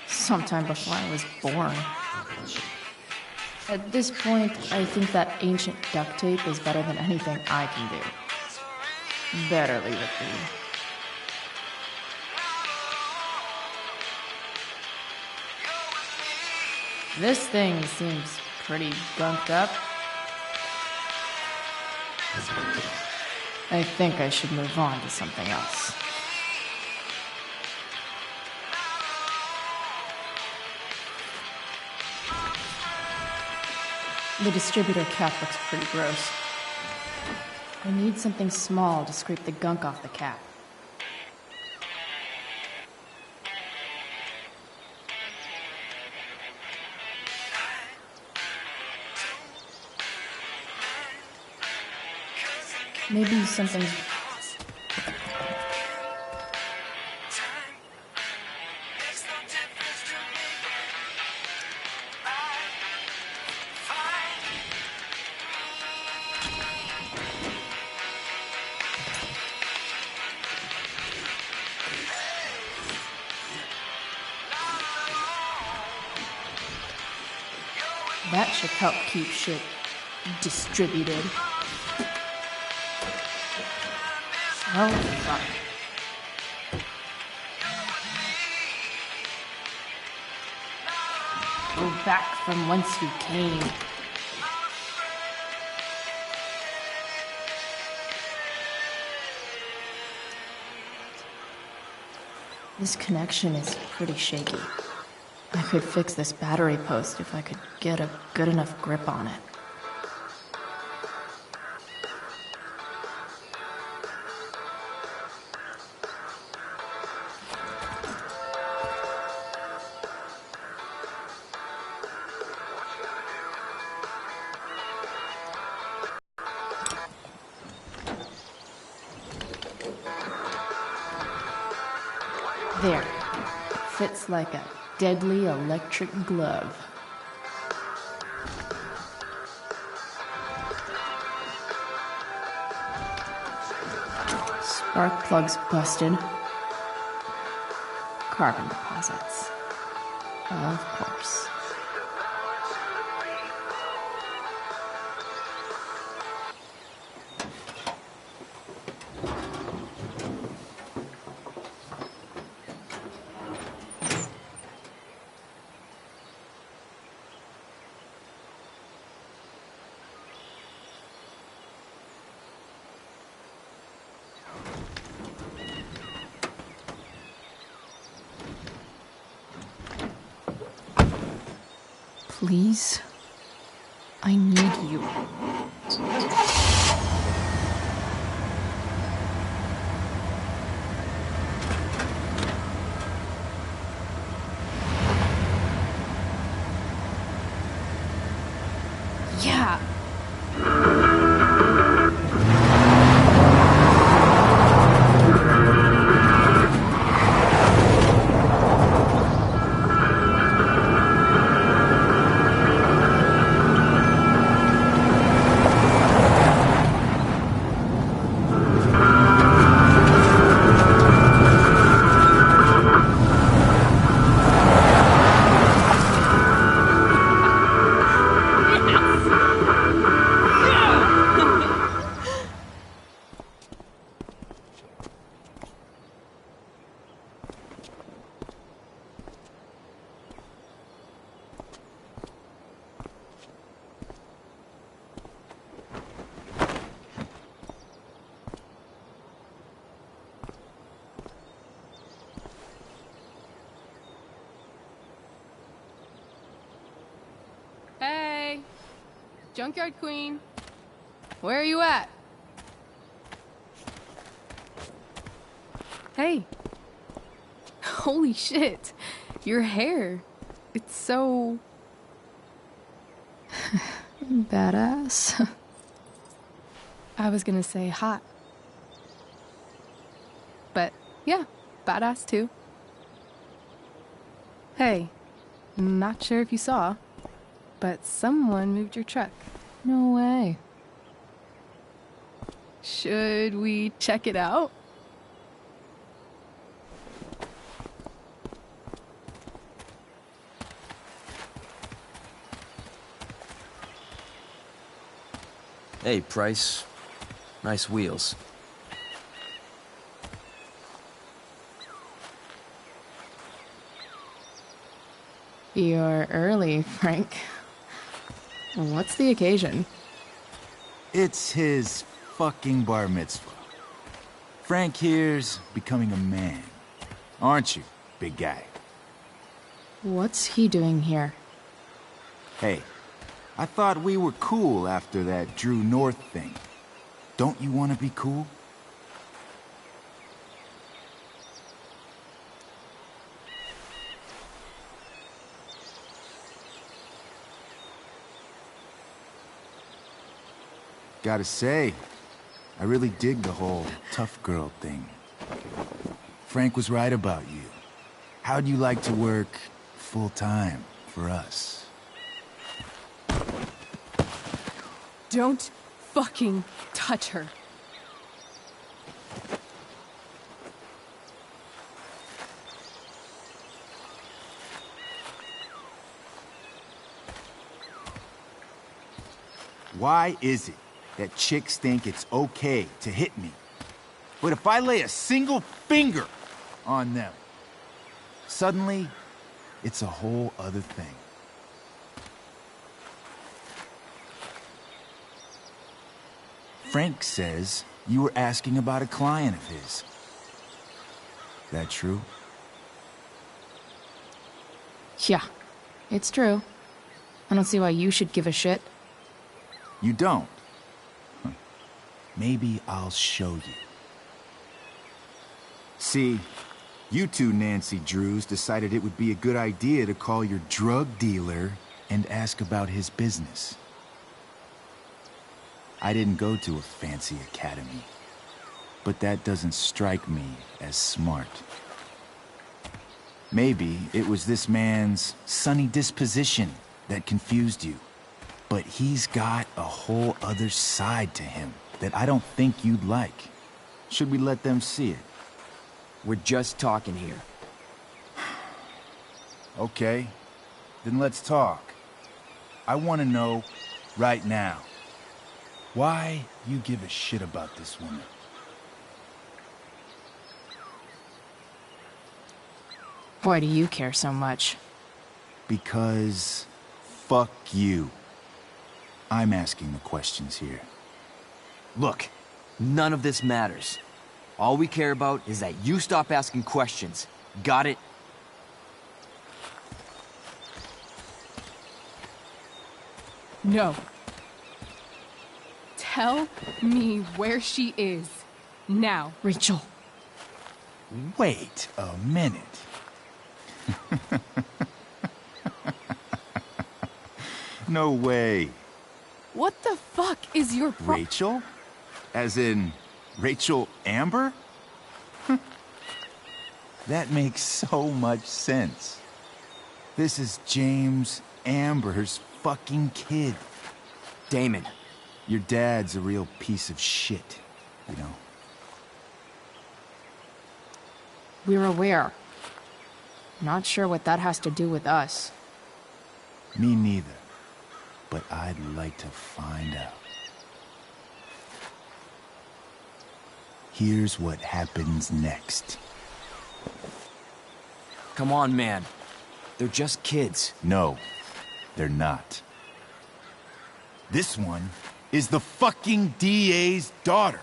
sometime before I was born. At this point, I think that ancient duct tape is better than anything I can do. Better leave it be. This thing seems pretty gunked up. I think I should move on to something else. The distributor cap looks pretty gross. I need something small to scrape the gunk off the cap. Maybe something's... That should help keep shit distributed. Oh, fuck. Go back from whence you came. This connection is pretty shaky. I could fix this battery post if I could get a good enough grip on it. There. Fits like a deadly electric glove. Spark plugs busted. Carbon deposits. Of course. Please, I need you. Yeah. Hey! Junkyard Queen! Where are you at? Hey! Holy shit! Your hair! It's so... badass. I was gonna say hot. But, yeah, badass too. Hey, not sure if you saw, but someone moved your truck. No way. Should we check it out? Hey, Price. Nice wheels. You're early, Frank. What's the occasion? It's his fucking bar mitzvah. Frank here's becoming a man. Aren't you, big guy? What's he doing here? Hey, I thought we were cool after that Drew North thing. Don't you want to be cool? Gotta say, I really dig the whole tough girl thing. Frank was right about you. How'd you like to work full-time for us? Don't fucking touch her. Why is it that chicks think it's okay to hit me? But if I lay a single finger on them, suddenly, it's a whole other thing. Frank says you were asking about a client of his. That true? Yeah, it's true. I don't see why you should give a shit. You don't? Huh. Maybe I'll show you. See, you two Nancy Drews decided it would be a good idea to call your drug dealer and ask about his business. I didn't go to a fancy academy, but that doesn't strike me as smart. Maybe it was this man's sunny disposition that confused you, but he's got a whole other side to him that I don't think you'd like. Should we let them see it? We're just talking here. Okay, then let's talk. I want to know right now why you give a shit about this woman. Why do you care so much? Because fuck you. I'm asking the questions here. Look, none of this matters. All we care about is that you stop asking questions. Got it? No. Tell me where she is. Now. Rachel. Wait a minute. No way. What the fuck is your Rachel? As in, Rachel Amber? That makes so much sense. This is James Amber's fucking kid. Damon. Your dad's a real piece of shit, you know. We're aware. Not sure what that has to do with us. Me neither. But I'd like to find out. Here's what happens next. Come on, man. They're just kids. No, they're not. This one is the fucking DA's daughter.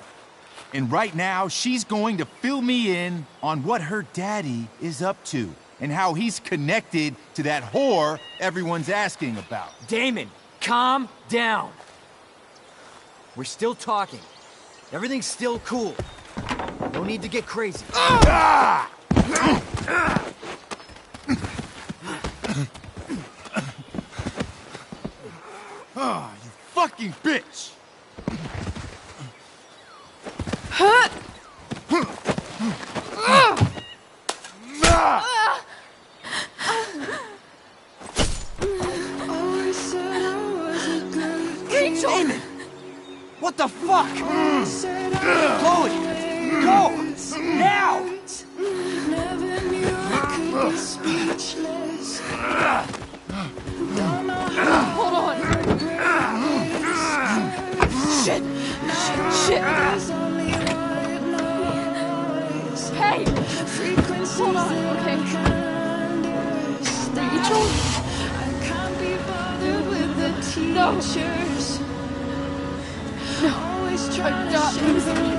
And right now, she's going to fill me in on what her daddy is up to and how he's connected to that whore everyone's asking about. Damon, calm down. We're still talking. Everything's still cool. No need to get crazy. Ah! Oh, you fucking bitch! Rachel! Damon! What the fuck? Chloe! Go! Now! Hold on. Shit! Hold on, okay. Rachel? No. No, I'm not losing you.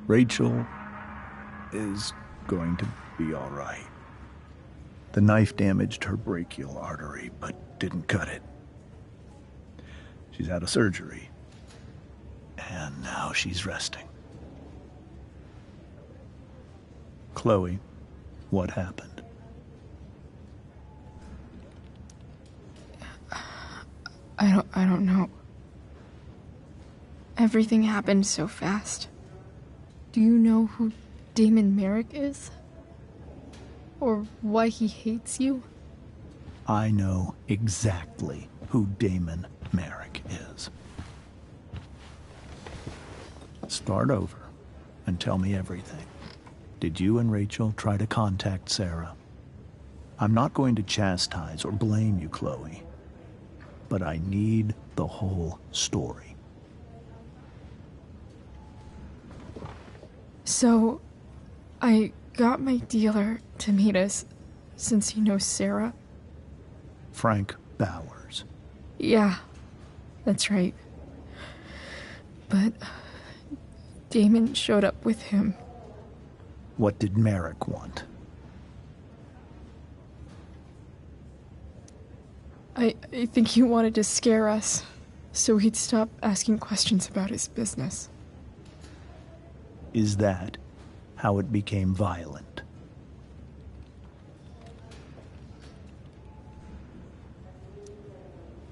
Rachel is going to be all right. The knife damaged her brachial artery, but didn't cut it. She's had a surgery, and now she's resting. Chloe, what happened? I don't know. Everything happened so fast. Do you know who Damon Merrick is? Or why he hates you? I know exactly who Damon Merrick is. Start over and tell me everything. Did you and Rachel try to contact Sarah? I'm not going to chastise or blame you, Chloe, but I need the whole story. So, I got my dealer to meet us, since he knows Sarah. Frank Bowers. Yeah, that's right. But Damon showed up with him. What did Merrick want? I think he wanted to scare us, so he'd stop asking questions about his business. Is that how it became violent?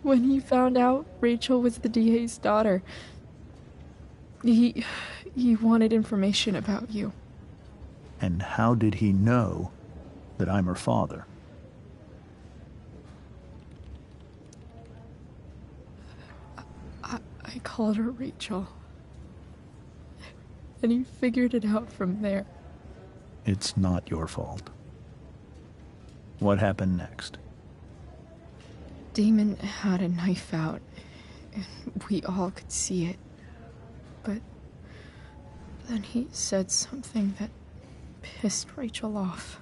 When he found out Rachel was the DA's daughter, he wanted information about you. And how did he know that I'm her father? I called her Rachel. And he figured it out from there. It's not your fault. What happened next? Damon had a knife out, and we all could see it. But then he said something that pissed Rachel off.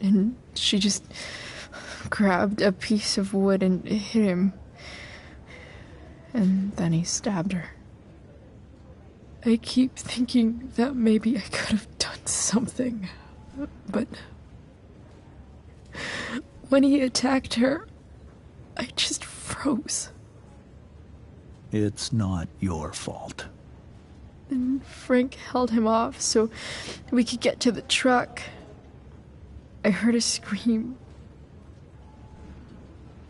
And she just grabbed a piece of wood and hit him. And then he stabbed her. I keep thinking that maybe I could have done something, but when he attacked her, I just froze. It's not your fault. And Frank held him off so we could get to the truck. I heard a scream,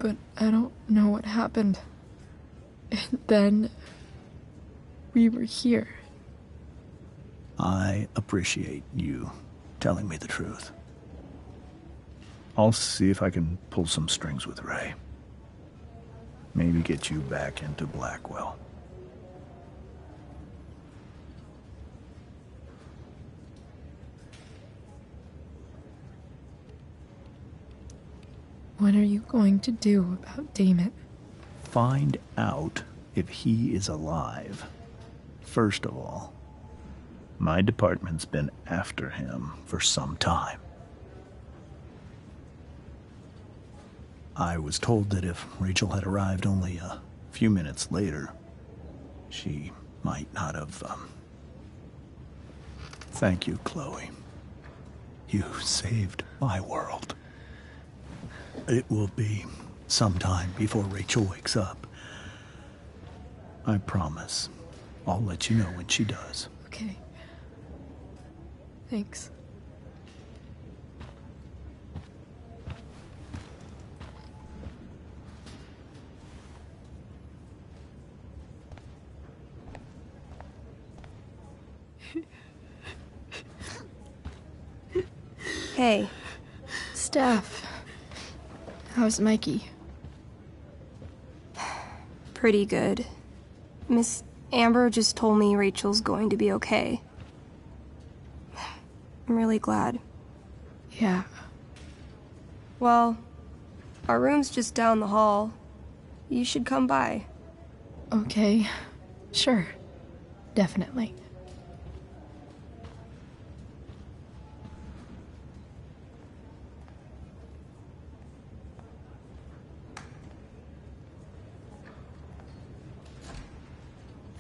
but I don't know what happened. And then we were here. I appreciate you telling me the truth. I'll see if I can pull some strings with Ray. Maybe get you back into Blackwell. What are you going to do about Damon? Find out if he is alive. First of all, my department's been after him for some time. I was told that if Rachel had arrived only a few minutes later, she might not have, Thank you, Chloe. You saved my world. It will be some time before Rachel wakes up. I promise. I'll let you know when she does. Okay. Thanks. Hey. Steph. How's Mikey? Pretty good. Miss Amber just told me Rachel's going to be okay. I'm really glad. Yeah. Well, our room's just down the hall. You should come by. Okay. Sure. Definitely.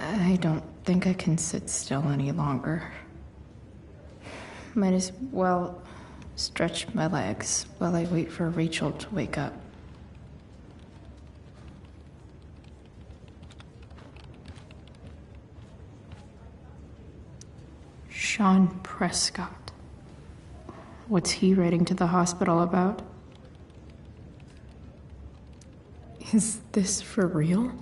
I don't think I can sit still any longer. Might as well stretch my legs while I wait for Rachel to wake up. Sean Prescott. What's he writing to the hospital about? Is this for real?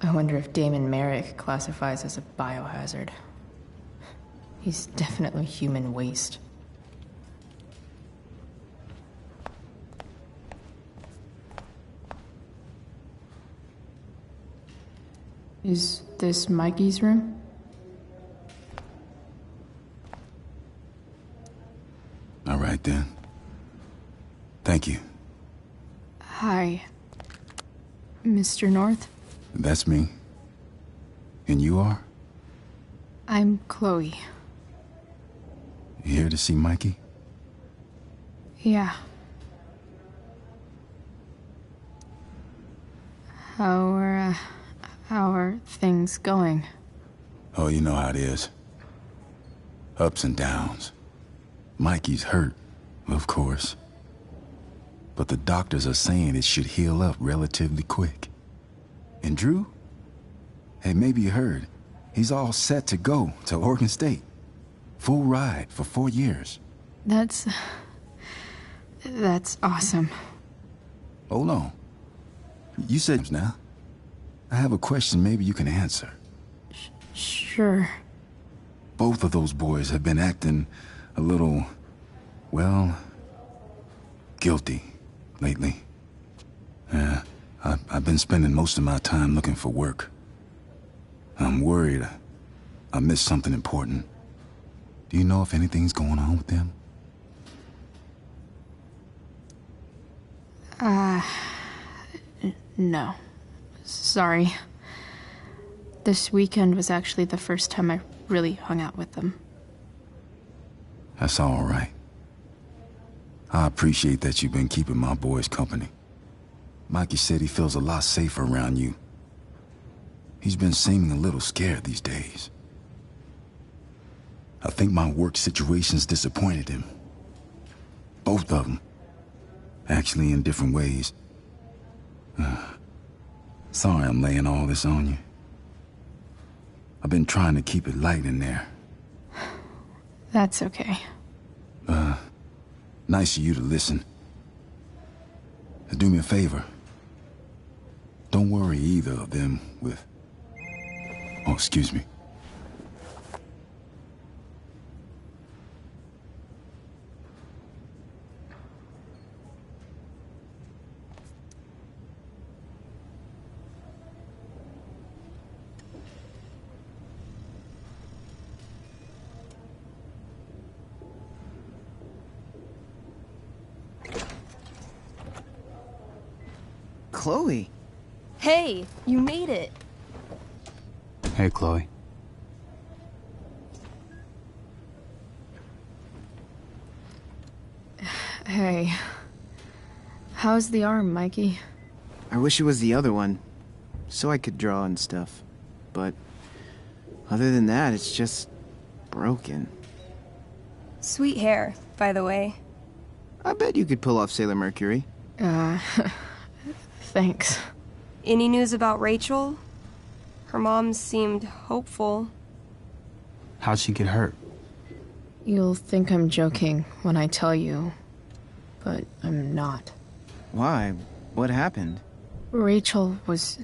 I wonder if Damon Merrick classifies as a biohazard. He's definitely human waste. Is this Mikey's room? All right, then. Thank you. Hi, Mr. North. That's me. And you are? I'm Chloe. You here to see Mikey? Yeah. How are things going? Oh, you know how it is. Ups and downs. Mikey's hurt, of course. But the doctors are saying it should heal up relatively quick. And Drew? Hey, maybe you heard. He's all set to go to Oregon State. Full ride for 4 years. That's awesome. Hold on. You said now. I have a question maybe you can answer. Sure. Both of those boys have been acting a little, well, guilty lately. Yeah, I've been spending most of my time looking for work. I'm worried I missed something important. Do you know if anything's going on with them? No. Sorry. This weekend was actually the first time I really hung out with them. That's all right. I appreciate that you've been keeping my boys company. Mikey said he feels a lot safer around you. He's been seeming a little scared these days. I think my work situation's disappointed him. Both of them. Actually, in different ways. Sorry I'm laying all this on you. I've been trying to keep it light in there. That's okay. Nice of you to listen. Do me a favor. Don't worry either of them with... Oh, excuse me. Chloe. Hey, you made it. Hey, Chloe. Hey. How's the arm, Mikey? I wish it was the other one, so I could draw and stuff. But other than that, it's just broken. Sweet hair, by the way. I bet you could pull off Sailor Mercury. Thanks. Any news about Rachel? Her mom seemed hopeful. How'd she get hurt? You'll think I'm joking when I tell you, but I'm not. Why? What happened? Rachel was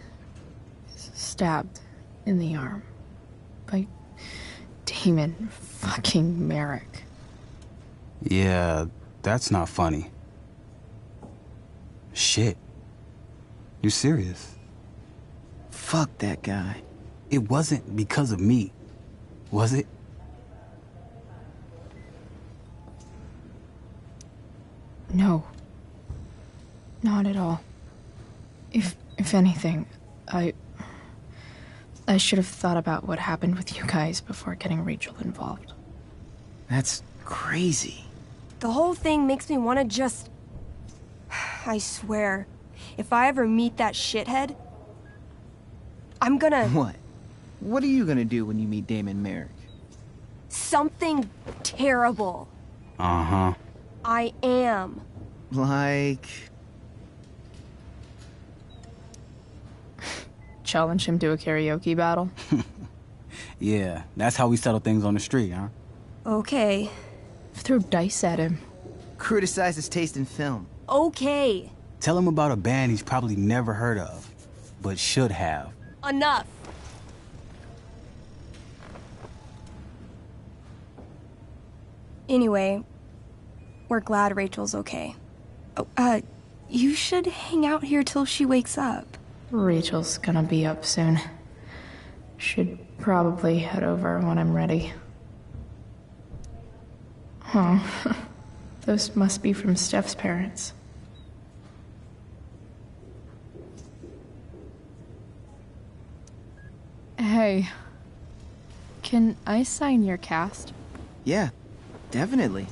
stabbed in the arm by Damon fucking Merrick. Yeah, that's not funny. Shit. You serious? Fuck that guy. It wasn't because of me, was it? No. Not at all. If anything, I should have thought about what happened with you guys before getting Rachel involved. That's crazy. The whole thing makes me want to just... I swear, if I ever meet that shithead, I'm gonna... What? What are you gonna do when you meet Damon Merrick? Something terrible. Uh-huh. I am. Like... Challenge him to a karaoke battle? Yeah, that's how we settle things on the street, huh? Okay. Throw dice at him. Criticize his taste in film. Okay. Tell him about a band he's probably never heard of, but should have. Enough. Anyway, we're glad Rachel's okay. Oh, you should hang out here till she wakes up. Rachel's gonna be up soon. Should probably head over when I'm ready. Huh. Those must be from Steph's parents. Hey. Can I sign your cast? Yeah, definitely.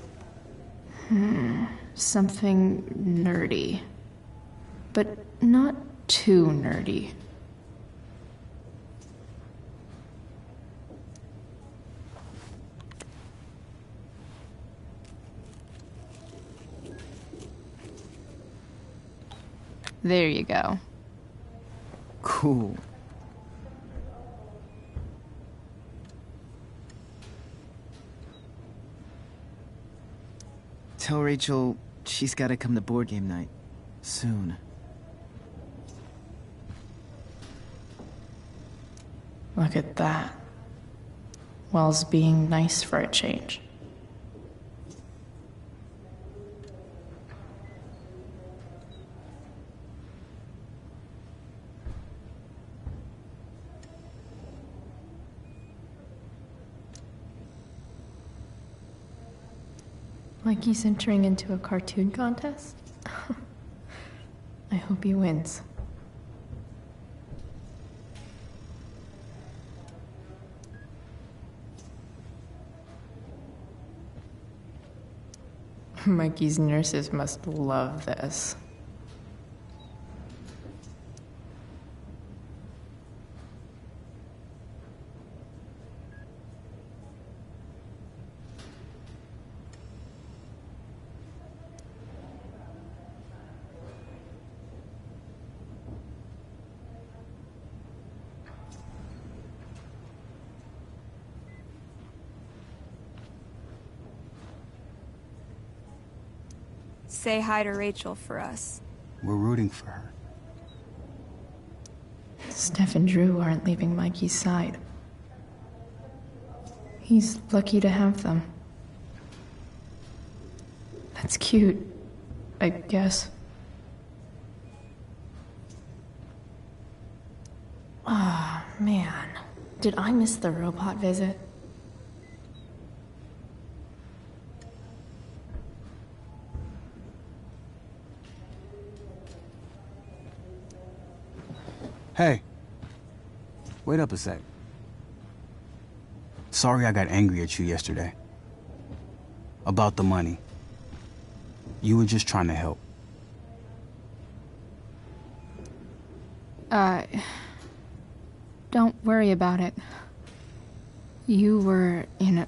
Something nerdy. But not too nerdy. There you go. Cool. Tell Rachel she's gotta come to board game night. Soon. Look at that. Wells being nice for a change. Like he's entering into a cartoon contest? I hope he wins. Mikey's nurses must love this. Say hi to Rachel for us. We're rooting for her. Steph and Drew aren't leaving Mikey's side. He's lucky to have them. That's cute, I guess. Ah, man. Did I miss the robot visit? Hey. Wait up a sec. Sorry I got angry at you yesterday. About the money. You were just trying to help. Don't worry about it. You were in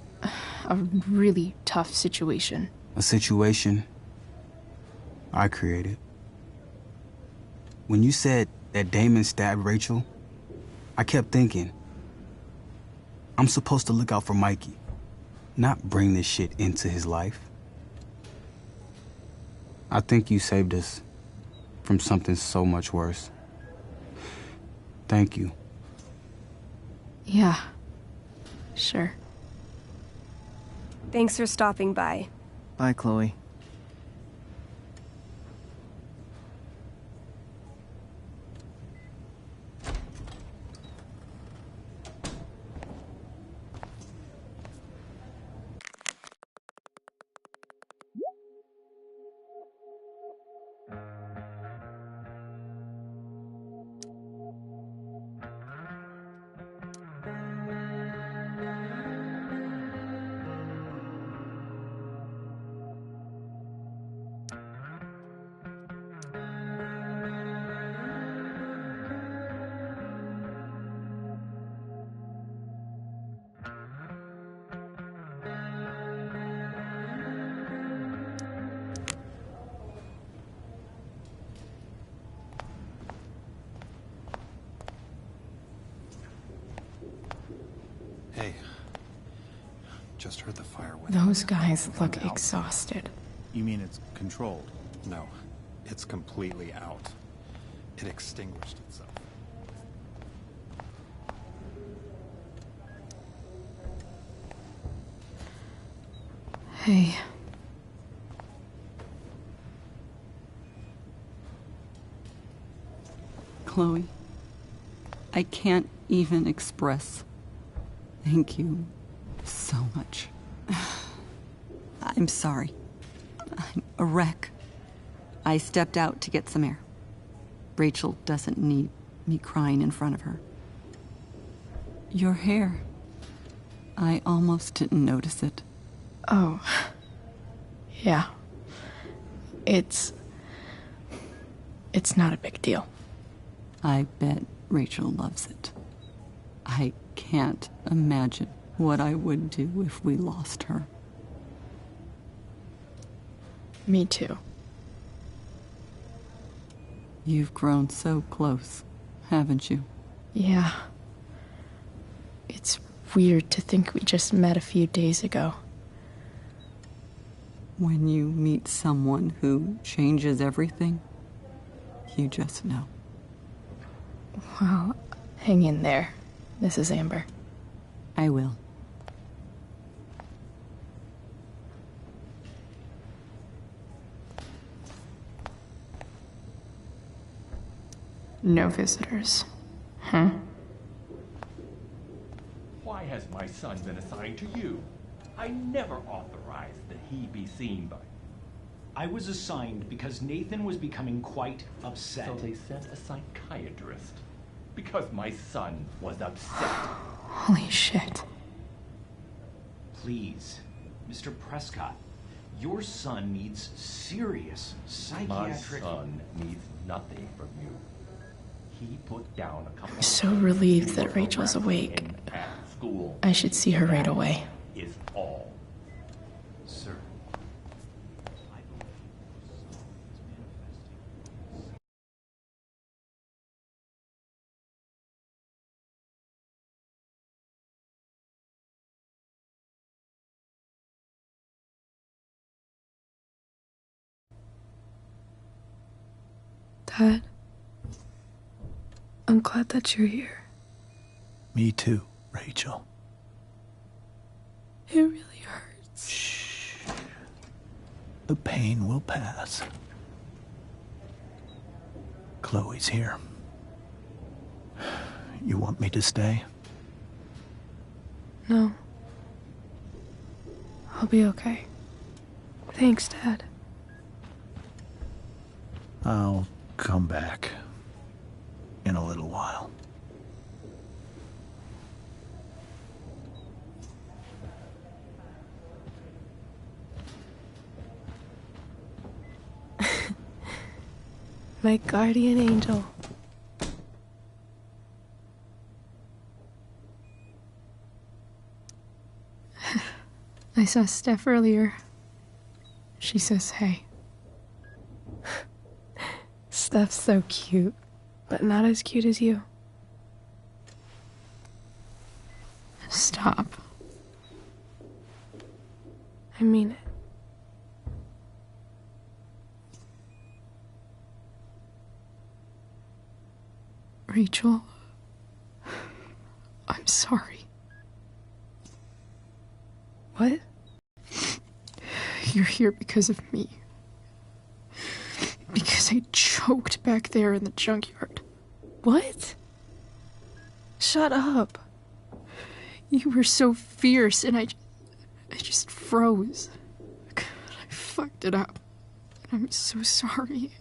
a really tough situation. A situation I created. When you said that Damon stabbed Rachel, I kept thinking, I'm supposed to look out for Mikey, not bring this shit into his life. I think you saved us from something so much worse. Thank you. Yeah, sure. Thanks for stopping by. Bye, Chloe. Hey, just heard the fire went. Those guys look exhausted. You mean it's controlled? No, it's completely out. It extinguished itself. Hey. Chloe, I can't even express thank you so much. I'm sorry. I'm a wreck. I stepped out to get some air. Rachel doesn't need me crying in front of her. Your hair. I almost didn't notice it. Oh. Yeah. It's not a big deal. I bet Rachel loves it. I can't imagine what I would do if we lost her. Me too. You've grown so close, haven't you? Yeah. It's weird to think we just met a few days ago. When you meet someone who changes everything, you just know. Well, hang in there, Mrs. Amber. I will. No visitors. Huh? Why has my son been assigned to you? I never authorized that he be seen by... I was assigned because Nathan was becoming quite upset. So they sent a psychiatrist. Because my son was upset. Holy shit. Please, Mr. Prescott, Your son needs serious psychiatric... My son needs nothing from you. He put down a couple... I'm so relieved that Rachel's awake. School. I should see her right away. Is all. Sir. Dad, I'm glad that you're here. Me too, Rachel. It really hurts. Shh. The pain will pass. Chloe's here. You want me to stay? No. I'll be okay. Thanks, Dad. I'll come back in a little while. My guardian angel. I saw Steph earlier. She says hey. Steph's so cute, but not as cute as you. Stop. I mean it. Rachel, I'm sorry. What? You're here because of me. Because I choked back there in the junkyard. What? Shut up. You were so fierce and I just froze. I fucked it up. And I'm so sorry.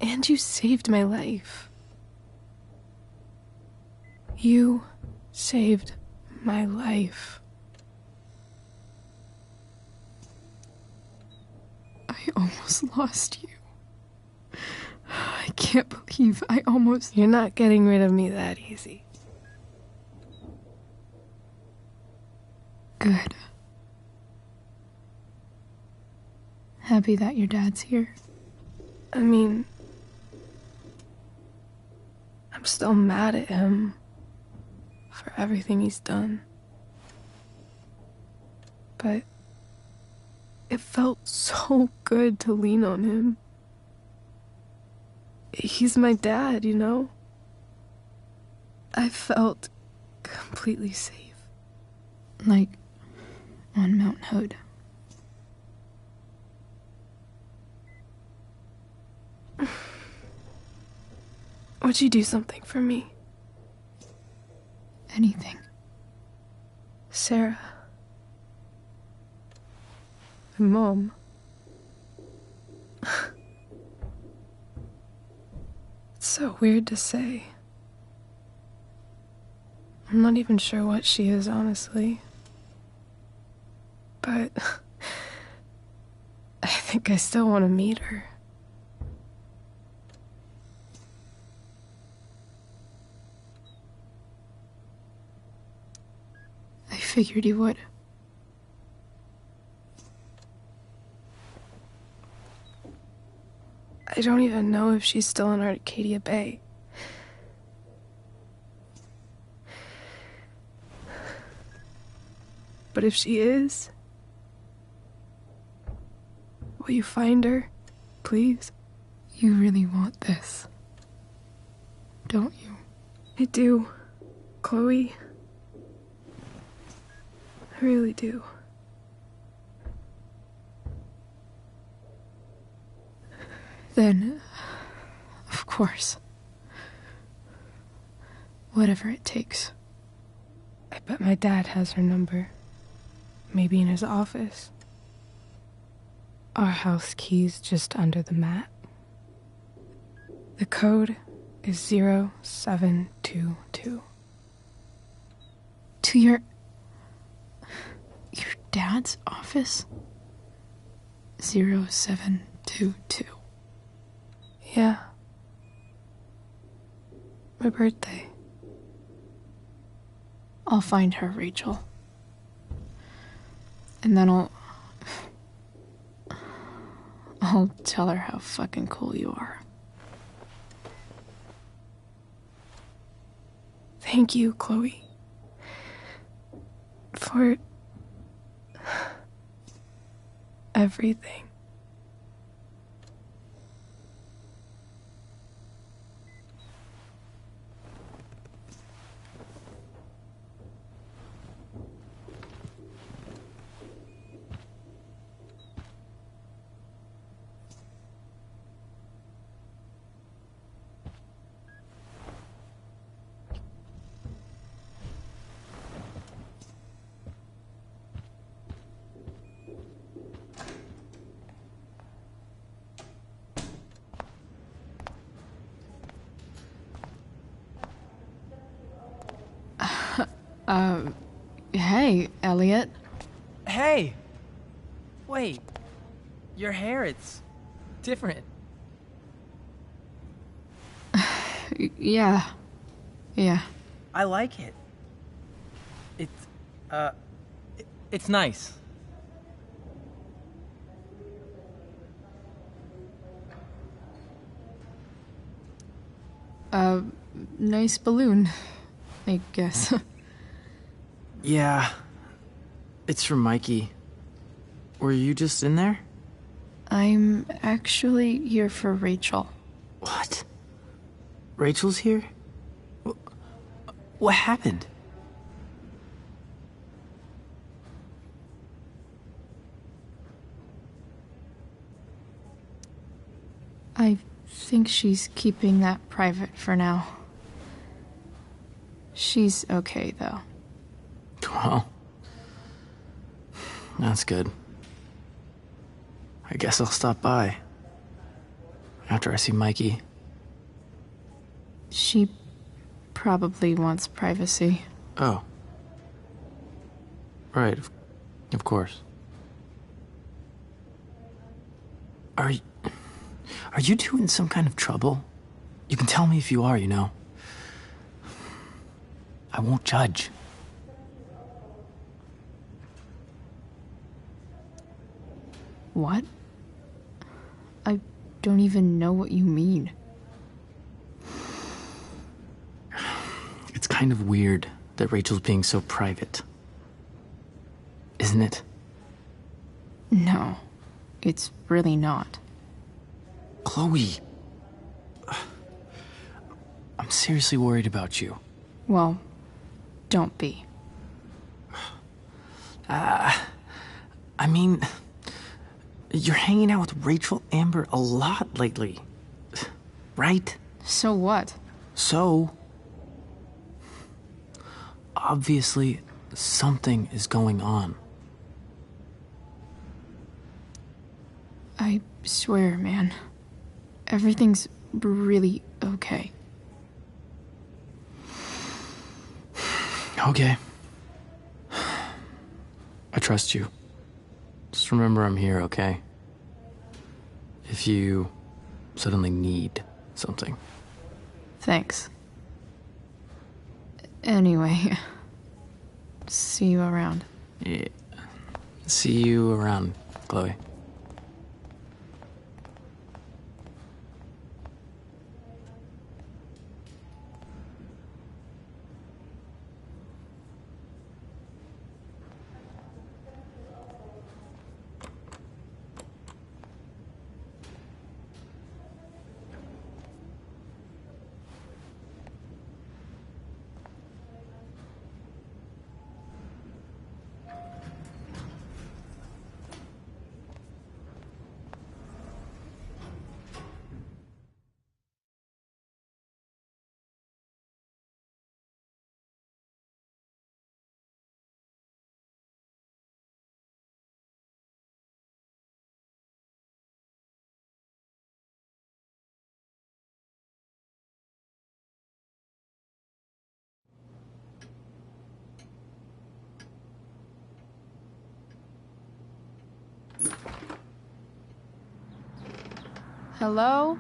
And you saved my life. You saved my life. I almost lost you. I can't believe I almost... You're not getting rid of me that easy. Good. Happy that your dad's here. I mean... I'm still mad at him for everything he's done. But it felt so good to lean on him. He's my dad, you know? I felt completely safe. Like on Mount Hood. Would you do something for me? Anything. Sarah. My mom. It's so weird to say. I'm not even sure what she is, honestly. But I think I still want to meet her. I figured you would. I don't even know if she's still in Arcadia Bay. But if she is, will you find her, please? You really want this, don't you? I do, Chloe. I really do. Then, of course, whatever it takes. I bet my dad has her number. Maybe in his office. Our house key's just under the mat. The code is 0722. To your dad's office? 0722. Yeah. My birthday. I'll find her, Rachel. And then I'll tell her how fucking cool you are. Thank you, Chloe. For everything. Hey, Elliot. Hey! Wait. Your hair, it's different. Yeah. Yeah. I like it. It's nice. Nice balloon, I guess. Yeah. It's from Mikey. Were you just in there? I'm actually here for Rachel. What? Rachel's here? What happened? I think she's keeping that private for now. She's okay, though. Well, that's good. I guess I'll stop by after I see Mikey. She probably wants privacy. Oh. Right, of course. Are you two in some kind of trouble? You can tell me if you are, you know. I won't judge. What? I don't even know what you mean. It's kind of weird that Rachel's being so private. Isn't it? No, it's really not. Chloe. I'm seriously worried about you. Well, don't be. I mean, you're hanging out with Rachel Amber a lot lately, right? So what? So, obviously, something is going on. I swear, man. Everything's really okay. Okay. I trust you. Just remember I'm here, okay? If you suddenly need something. Thanks. Anyway, see you around. Yeah. See you around, Chloe. Hello?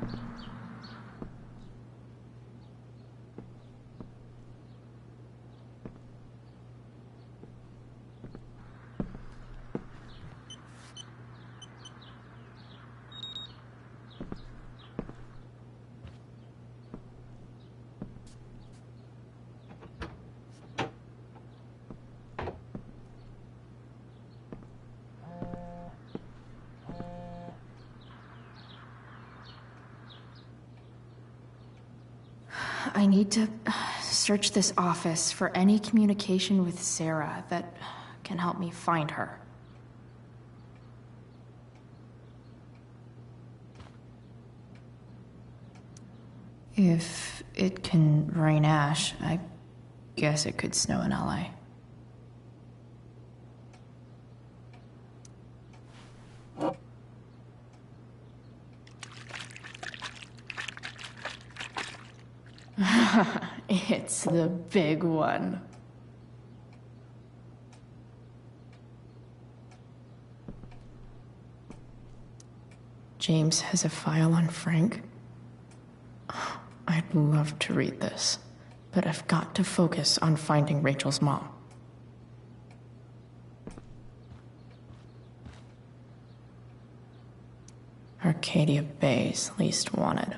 I need to search this office for any communication with Sarah that can help me find her. If it can rain ash, I guess it could snow in LA. It's the big one. James has a file on Frank. I'd love to read this, but I've got to focus on finding Rachel's mom. Arcadia Bay's least wanted.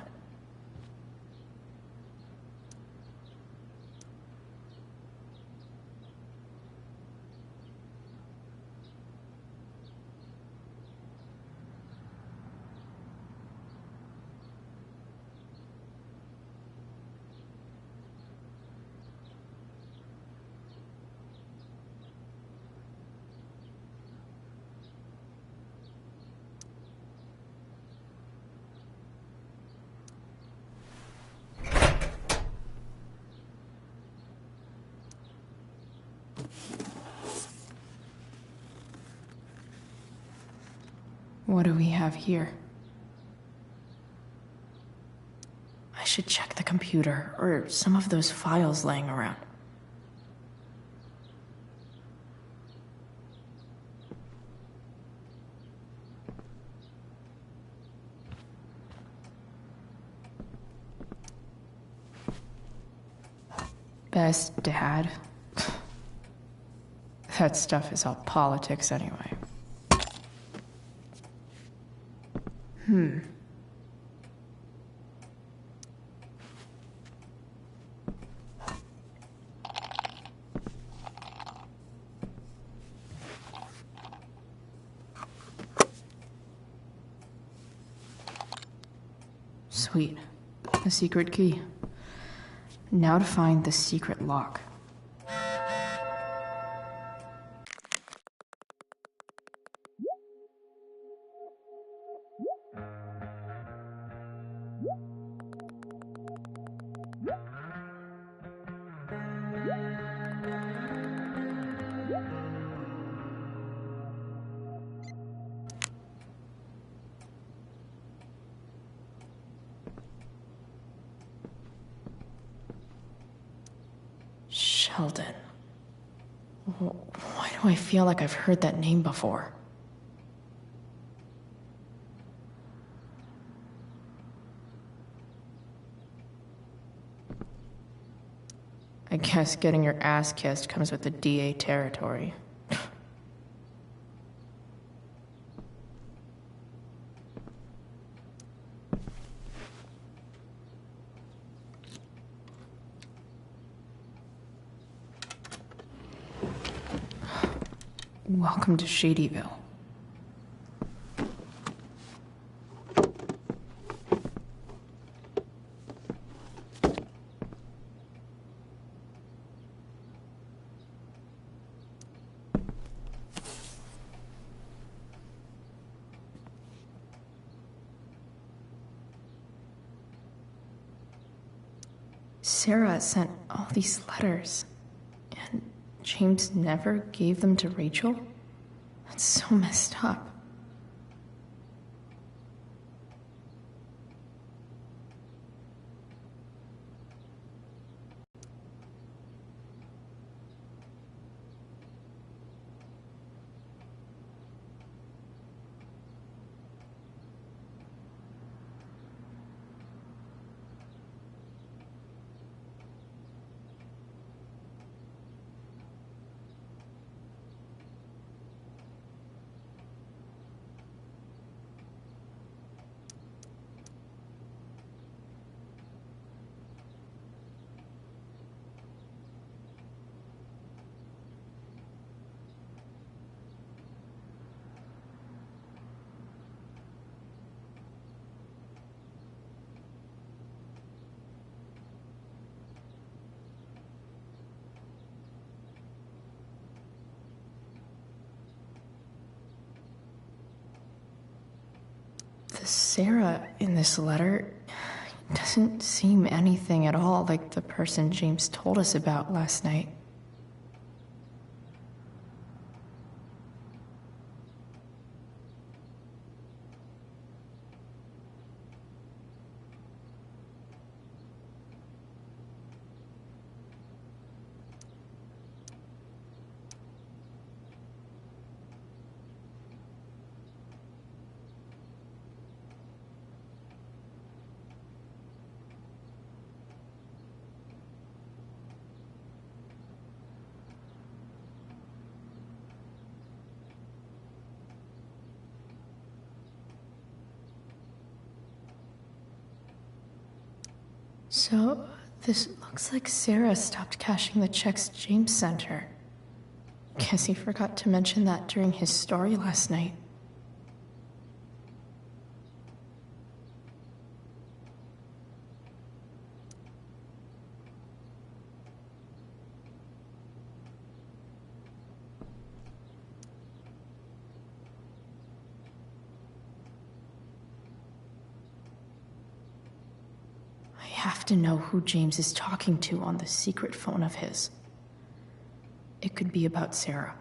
What do we have here? I should check the computer, or some of those files laying around. Best dad. That stuff is all politics anyway. Sweet. The secret key. Now to find the secret lock. Sheldon. Why do I feel like I've heard that name before? I guess getting your ass kissed comes with the DA territory. Welcome to Shadyville. Sarah sent all these letters, and James never gave them to Rachel? That's so messed up. Sarah in this letter doesn't seem anything at all like the person James told us about last night. So, this looks like Sarah stopped cashing the checks James sent her. Guess he forgot to mention that during his story last night. I have to know who James is talking to on the secret phone of his. It could be about Sarah.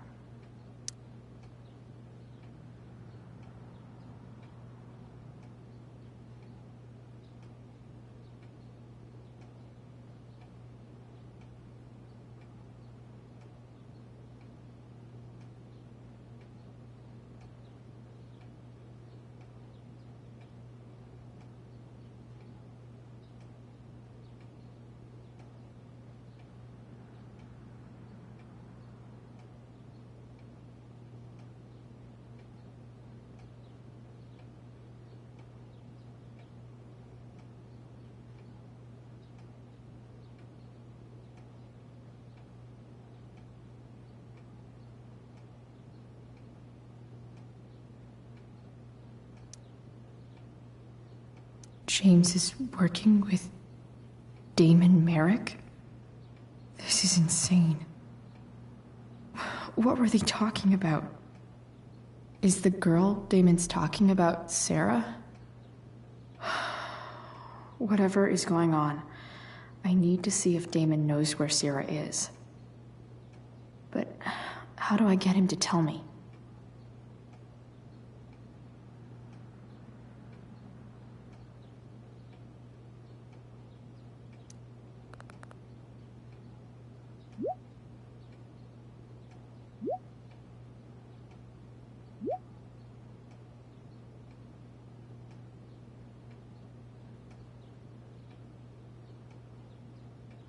James is working with Damon Merrick? This is insane. What were they talking about? Is the girl Damon's talking about Sarah? Whatever is going on, I need to see if Damon knows where Sarah is. But how do I get him to tell me?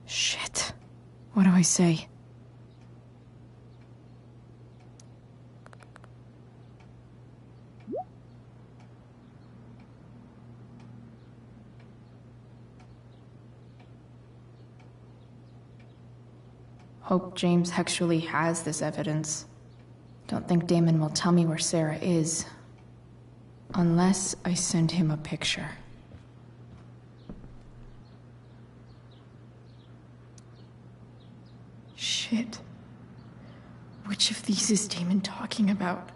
Shit. What do I say? Hope James actually has this evidence. Don't think Damon will tell me where Sarah is. Unless I send him a picture. Shit. Which of these is Damon talking about?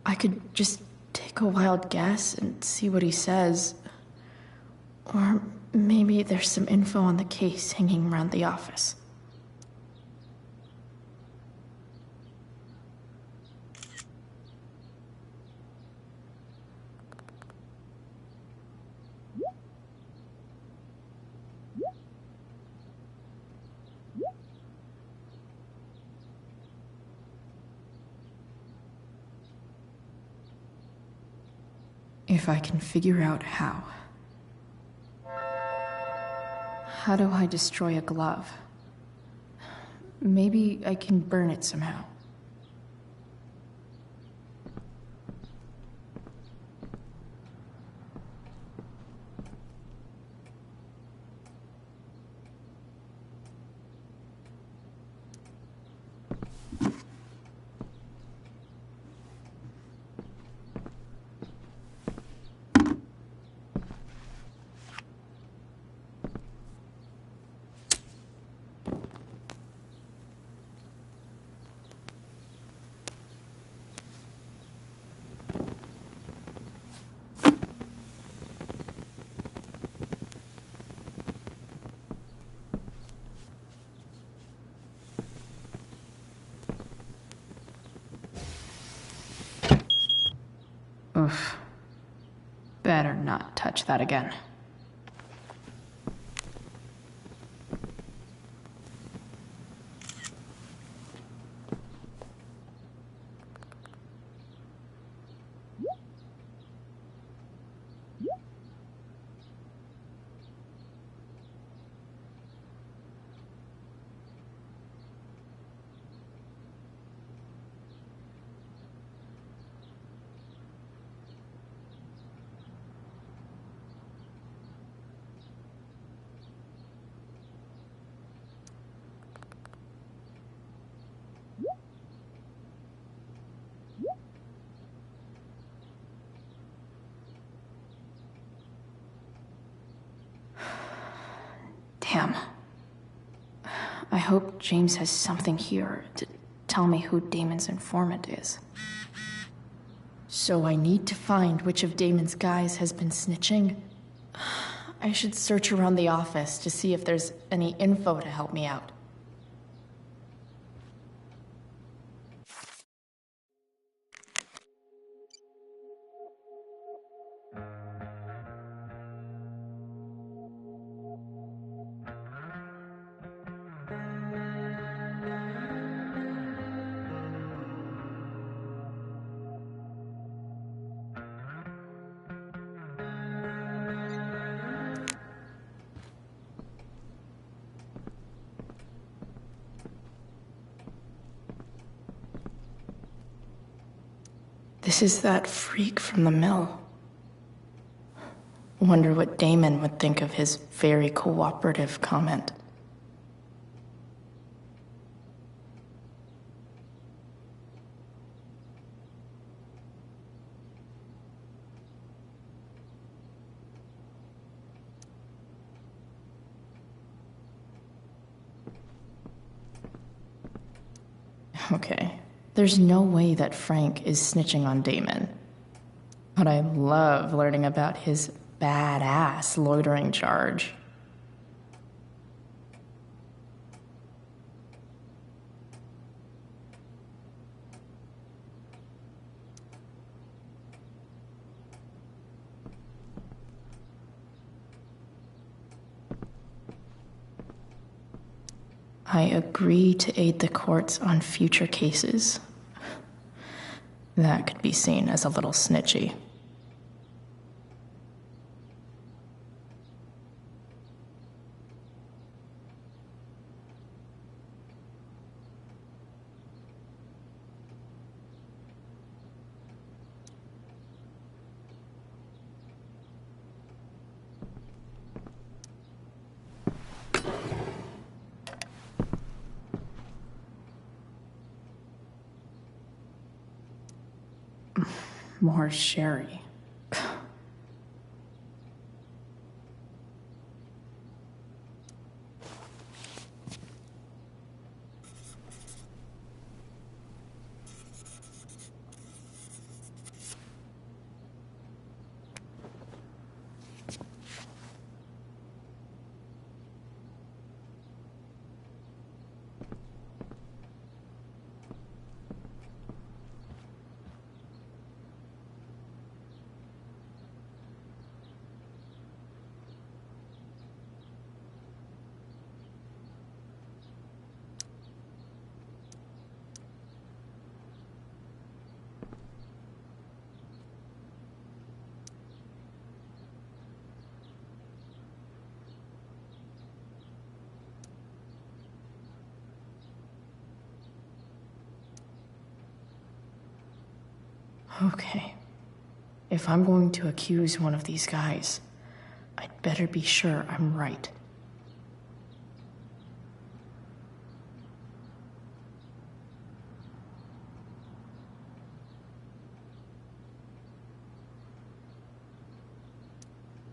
I could just take a wild guess and see what he says. Or maybe there's some info on the case hanging around the office. If I can figure out how. How do I destroy a glove? Maybe I can burn it somehow. better not touch that again. Damn. I hope James has something here to tell me who Damon's informant is. So I need to find which of Damon's guys has been snitching. I should search around the office to see if there's any info to help me out. This is that freak from the mill. Wonder what Damon would think of his very cooperative comment. Okay. There's no way that Frank is snitching on Damon. But I love learning about his badass loitering charge. I agree to aid the courts on future cases. That could be seen as a little snitchy. More sherry. Okay. If I'm going to accuse one of these guys, I'd better be sure I'm right.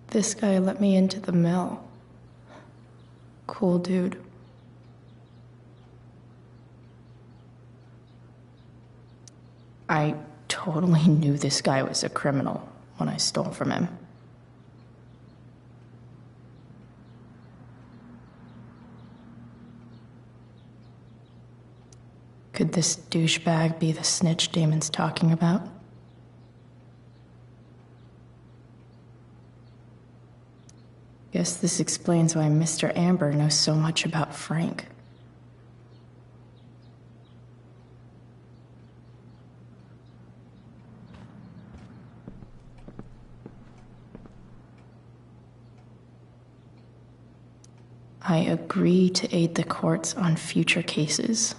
This guy let me into the mill. Cool dude. I totally knew this guy was a criminal when I stole from him. Could this douchebag be the snitch Damon's talking about? Guess this explains why Mr. Amber knows so much about Frank. I agree to aid the courts on future cases.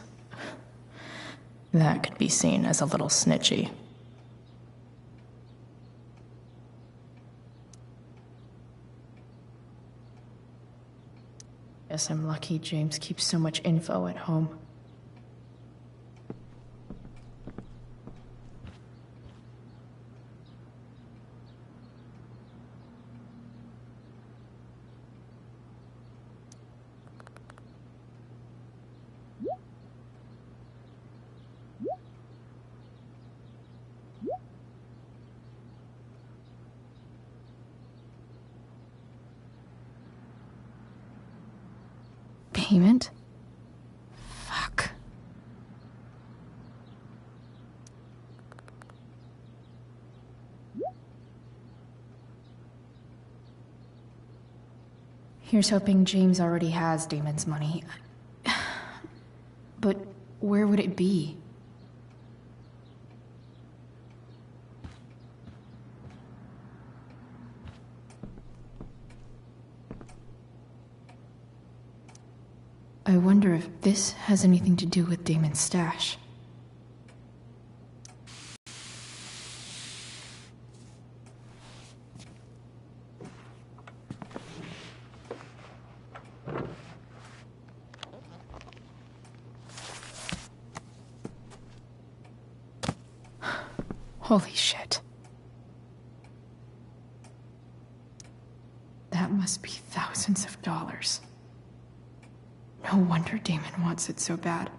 That could be seen as a little snitchy. Guess I'm lucky James keeps so much info at home. Payment? Fuck. Here's hoping James already has Damon's money. But where would it be? I wonder if this has anything to do with Damon's stash. Holy shit. That must be thousands of dollars. No wonder Damon wants it so bad.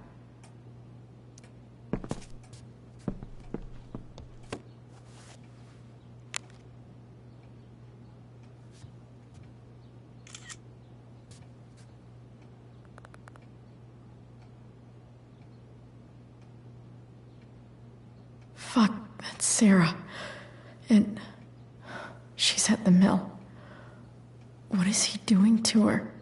Fuck, that's Sarah. And she's at the mill. What is he doing to her?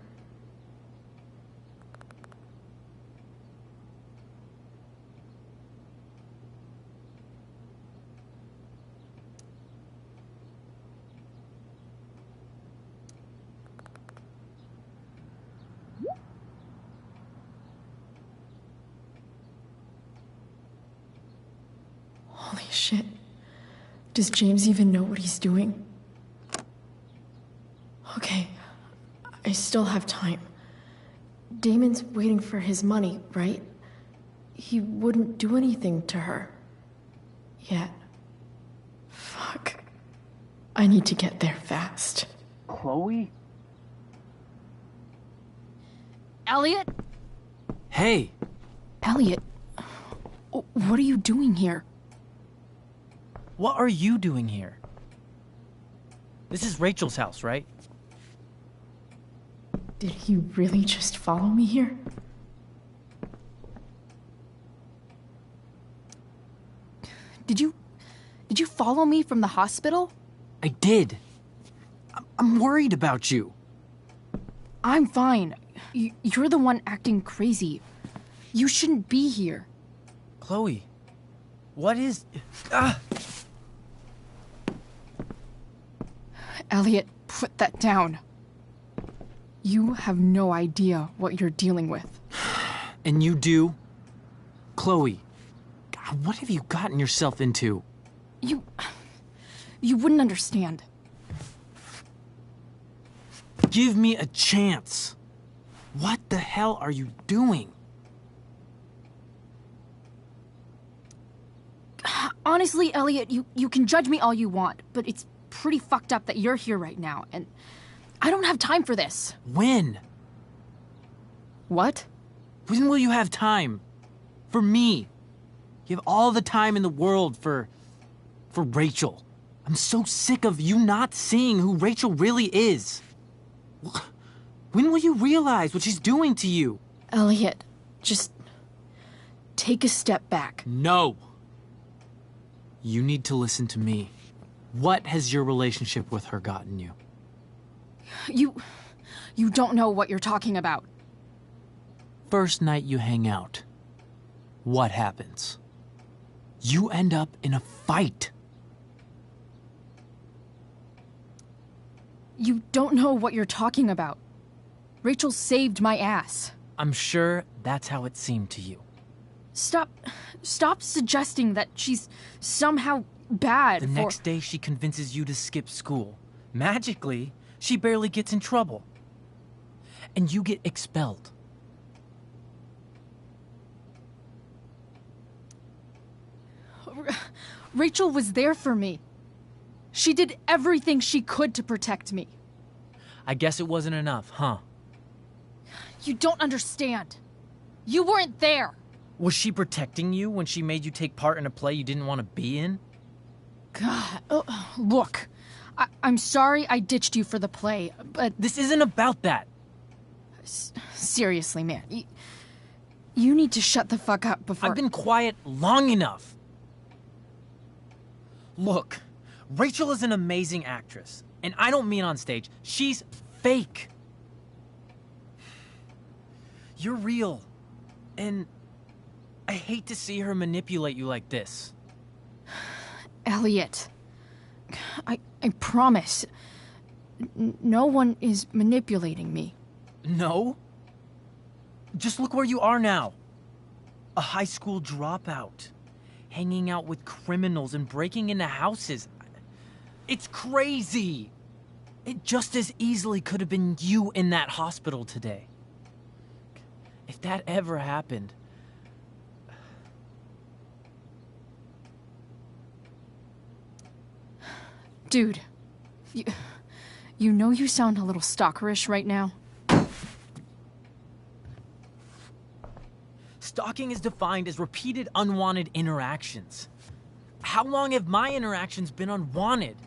Holy shit. Does James even know what he's doing? Okay, I still have time. Damon's waiting for his money, right? He wouldn't do anything to her. Yet. Fuck. I need to get there fast. Chloe? Elliot? Hey! Elliot, what are you doing here? What are you doing here? This is Rachel's house, right? Did he really just follow me here? Did you follow me from the hospital? I did. I'm worried about you. I'm fine. You're the one acting crazy. You shouldn't be here. Chloe, what is... Elliot, put that down. You have no idea what you're dealing with. And you do? Chloe, God, what have you gotten yourself into? You wouldn't understand. Give me a chance. What the hell are you doing? Honestly, Elliot, you can judge me all you want, but it's pretty fucked up that you're here right now, and I don't have time for this. When? What? When will you have time? For me. You have all the time in the world for Rachel. I'm so sick of you not seeing who Rachel really is. When will you realize what she's doing to you? Elliot, just take a step back. No. You need to listen to me. What has your relationship with her gotten you? You don't know what you're talking about. First night you hang out, what happens? You end up in a fight. You don't know what you're talking about. Rachel saved my ass. I'm sure that's how it seemed to you. Stop suggesting that she's somehow bad. The next day she convinces you to skip school. Magically, she barely gets in trouble. And you get expelled. Rachel was there for me. She did everything she could to protect me. I guess it wasn't enough, huh? You don't understand. You weren't there. Was she protecting you when she made you take part in a play you didn't want to be in? God, look. I'm sorry I ditched you for the play, but... This isn't about that. Seriously, man. You need to shut the fuck up before... I've been quiet long enough. Look, Rachel is an amazing actress. And I don't mean on stage. She's fake. You're real. And I hate to see her manipulate you like this. Elliot, I promise, no one is manipulating me. No? Just look where you are now. A high school dropout. Hanging out with criminals and breaking into houses. It's crazy. It just as easily could have been you in that hospital today. If that ever happened... Dude, you know you sound a little stalkerish right now? Stalking is defined as repeated unwanted interactions. How long have my interactions been unwanted?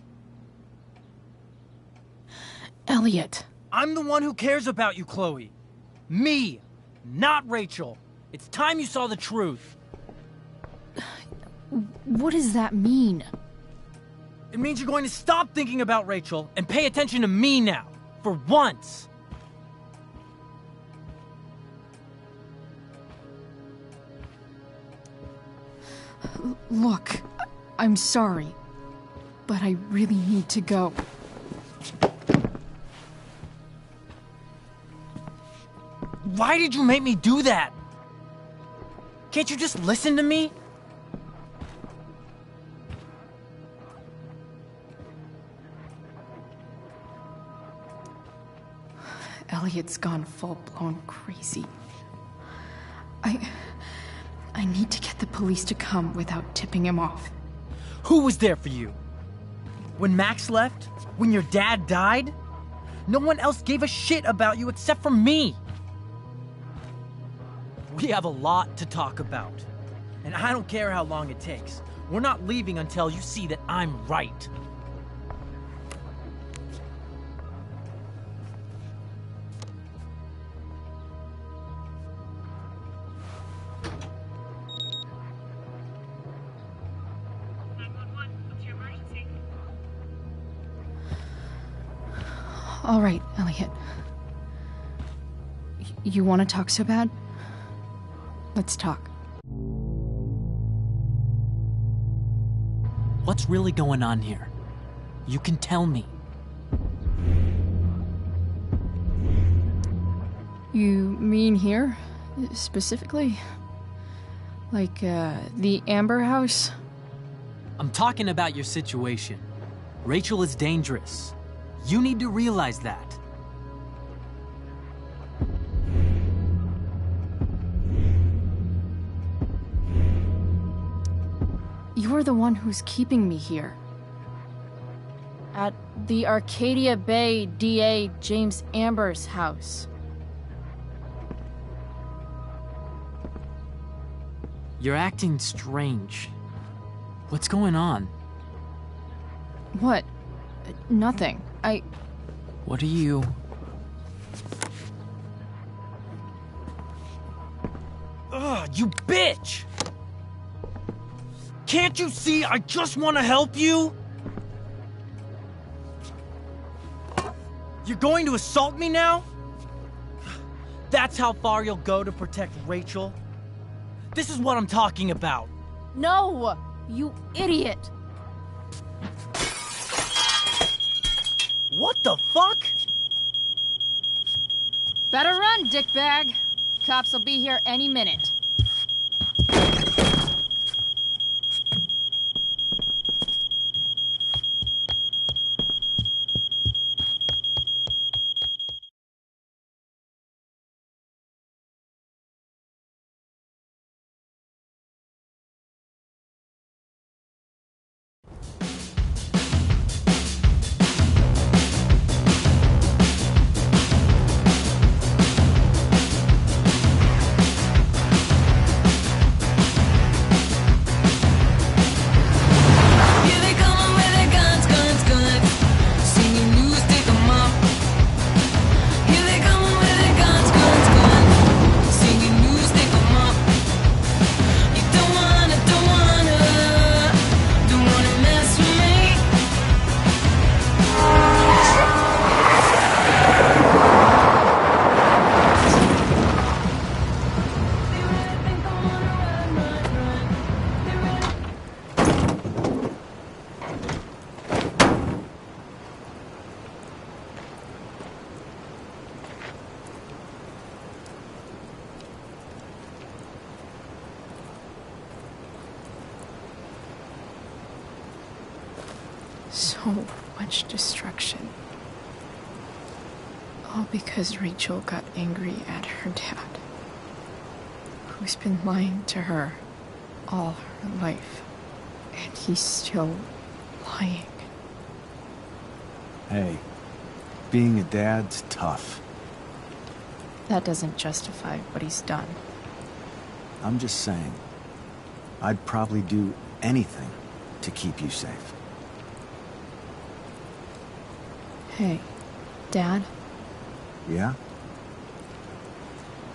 Elliot. I'm the one who cares about you, Chloe. Me, not Rachel. It's time you saw the truth. What does that mean? It means you're going to stop thinking about Rachel and pay attention to me now, for once. Look, I'm sorry, but I really need to go. Why did you make me do that? Can't you just listen to me? Elliot's gone full-blown crazy. I need to get the police to come without tipping him off. Who was there for you? When Max left? When your dad died? No one else gave a shit about you except for me. We have a lot to talk about. And I don't care how long it takes. We're not leaving until you see that I'm right. All right, Elliot. You want to talk so bad? Let's talk. What's really going on here? You can tell me. You mean here, specifically? Like, the Amber House? I'm talking about your situation. Rachel is dangerous. You need to realize that. You're the one who's keeping me here. At the Arcadia Bay DA James Amber's house. You're acting strange. What's going on? What? Nothing. What are you... Ugh, you bitch! Can't you see I just want to help you? You're going to assault me now? That's how far you'll go to protect Rachel? This is what I'm talking about. No, you idiot. What the fuck? Better run, dickbag. Cops will be here any minute. So much destruction. All because Rachel got angry at her dad, who's been lying to her all her life. And he's still lying. Hey, being a dad's tough. That doesn't justify what he's done. I'm just saying, I'd probably do anything to keep you safe. Hey, Dad? Yeah?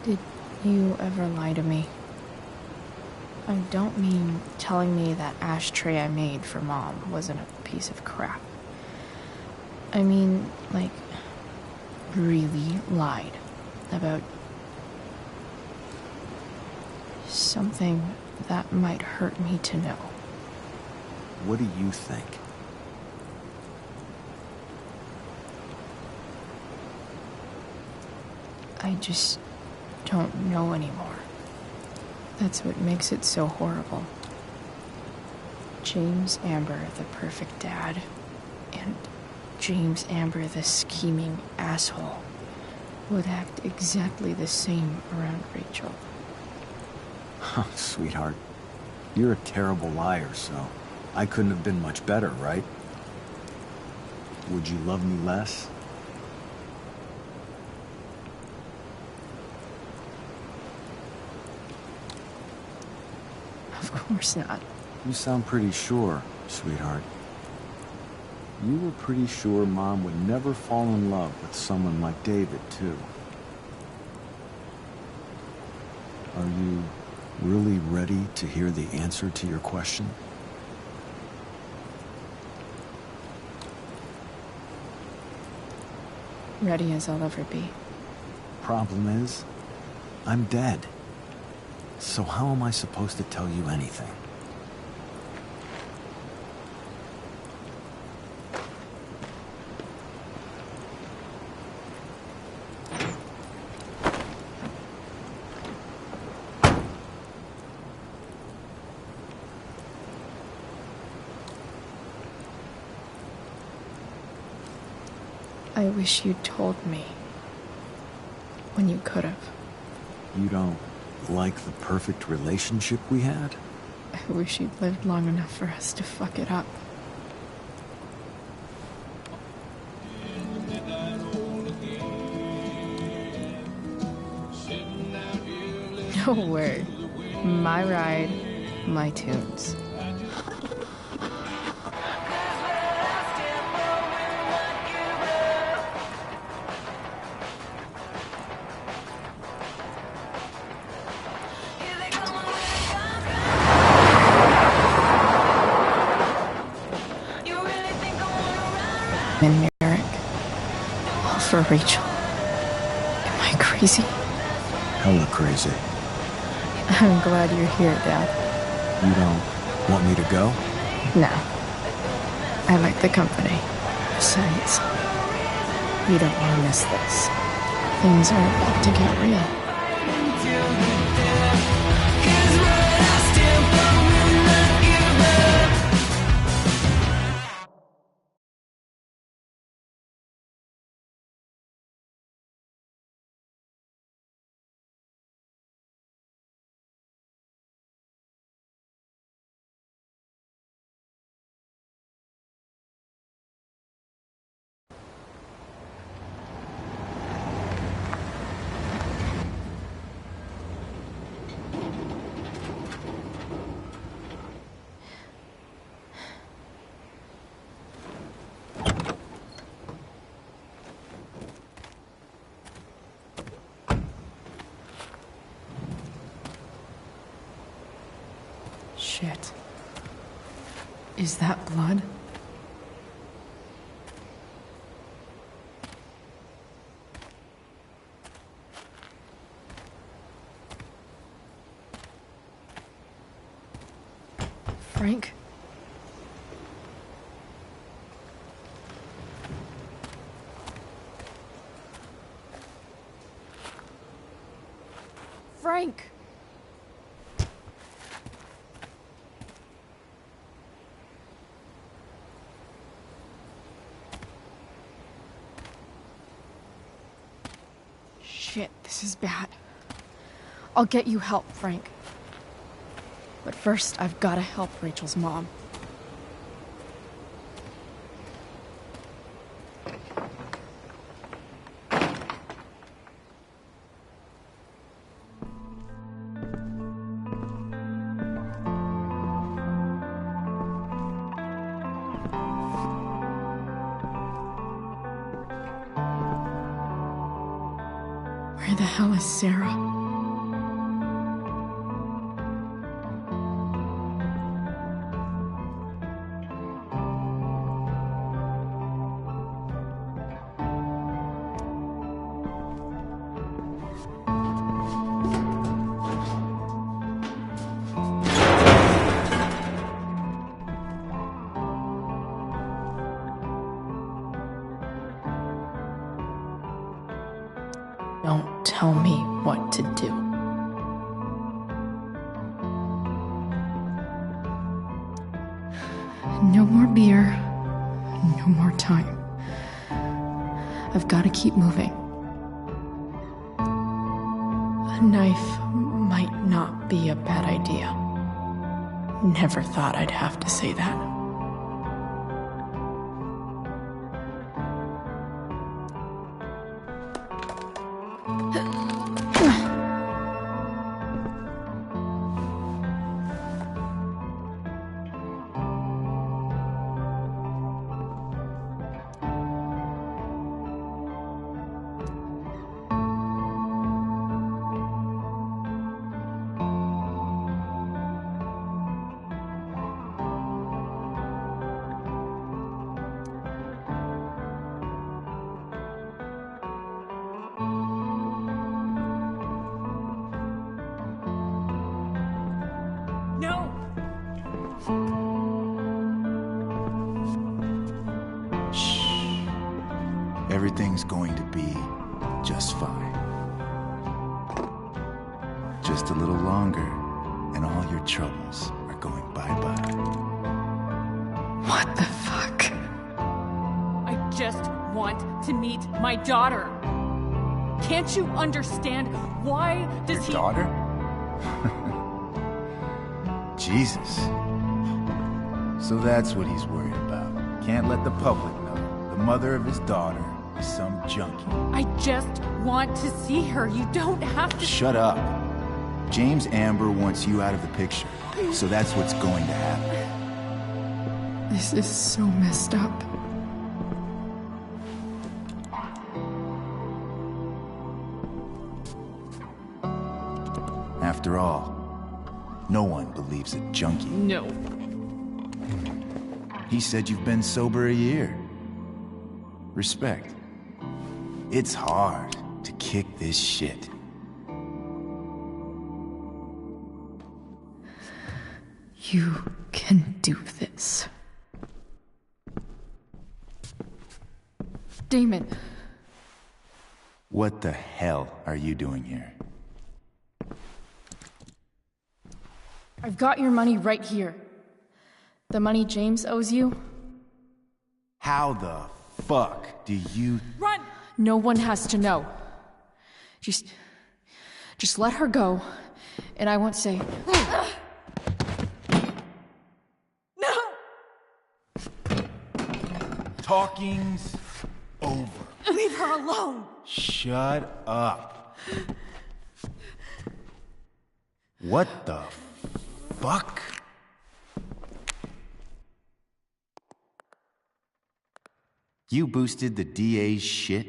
Did you ever lie to me? I don't mean telling me that ashtray I made for Mom wasn't a piece of crap. I mean, like, really lied about something that might hurt me to know. What do you think? I just don't know anymore. That's what makes it so horrible. James Amber, the perfect dad, and James Amber, the scheming asshole, would act exactly the same around Rachel. Oh, sweetheart, you're a terrible liar, so I couldn't have been much better, right? Would you love me less? Of course not. You sound pretty sure, sweetheart. You were pretty sure Mom would never fall in love with someone like David, too. Are you really ready to hear the answer to your question? Ready as I'll ever be. Problem is, I'm dead. So how am I supposed to tell you anything? I wish you'd told me when you could have. You don't like the perfect relationship we had? I wish you'd lived long enough for us to fuck it up. No way. My ride, my tunes. And Merrick, I'll Rachel. Am I crazy? Hella crazy. I'm glad you're here, Dad. You don't want me to go? No. I like the company. Besides, you don't want to miss this. Things are about to get real. Shit. Is that blood? Frank? Frank! Shit, this is bad. I'll get you help, Frank. But first, I've gotta help Rachel's mom. Where the hell is Sarah? Don't tell me what to do. No more beer. No more time. I've got to keep moving. A knife might not be a bad idea. Never thought I'd have to say that. Everything's going to be just fine. Just a little longer, and all your troubles are going bye-bye. What the fuck? I just want to meet my daughter. Can't you understand? Why does Your daughter? Jesus. So that's what he's worried about. Can't let the public know. The mother of his daughter is some junkie. I just want to see her. You don't have to. Shut up. James Amber wants you out of the picture. So that's what's going to happen. This is so messed up. After all, no one believes a junkie. No. He said you've been sober a year. Respect. It's hard to kick this shit. You can do this. Damon. What the hell are you doing here? I've got your money right here. The money James owes you. How the fuck do you... Run! No one has to know. Just let her go, and I won't say... No! Talking's over. Leave her alone! Shut up. What the fuck? You boosted the DA's shit?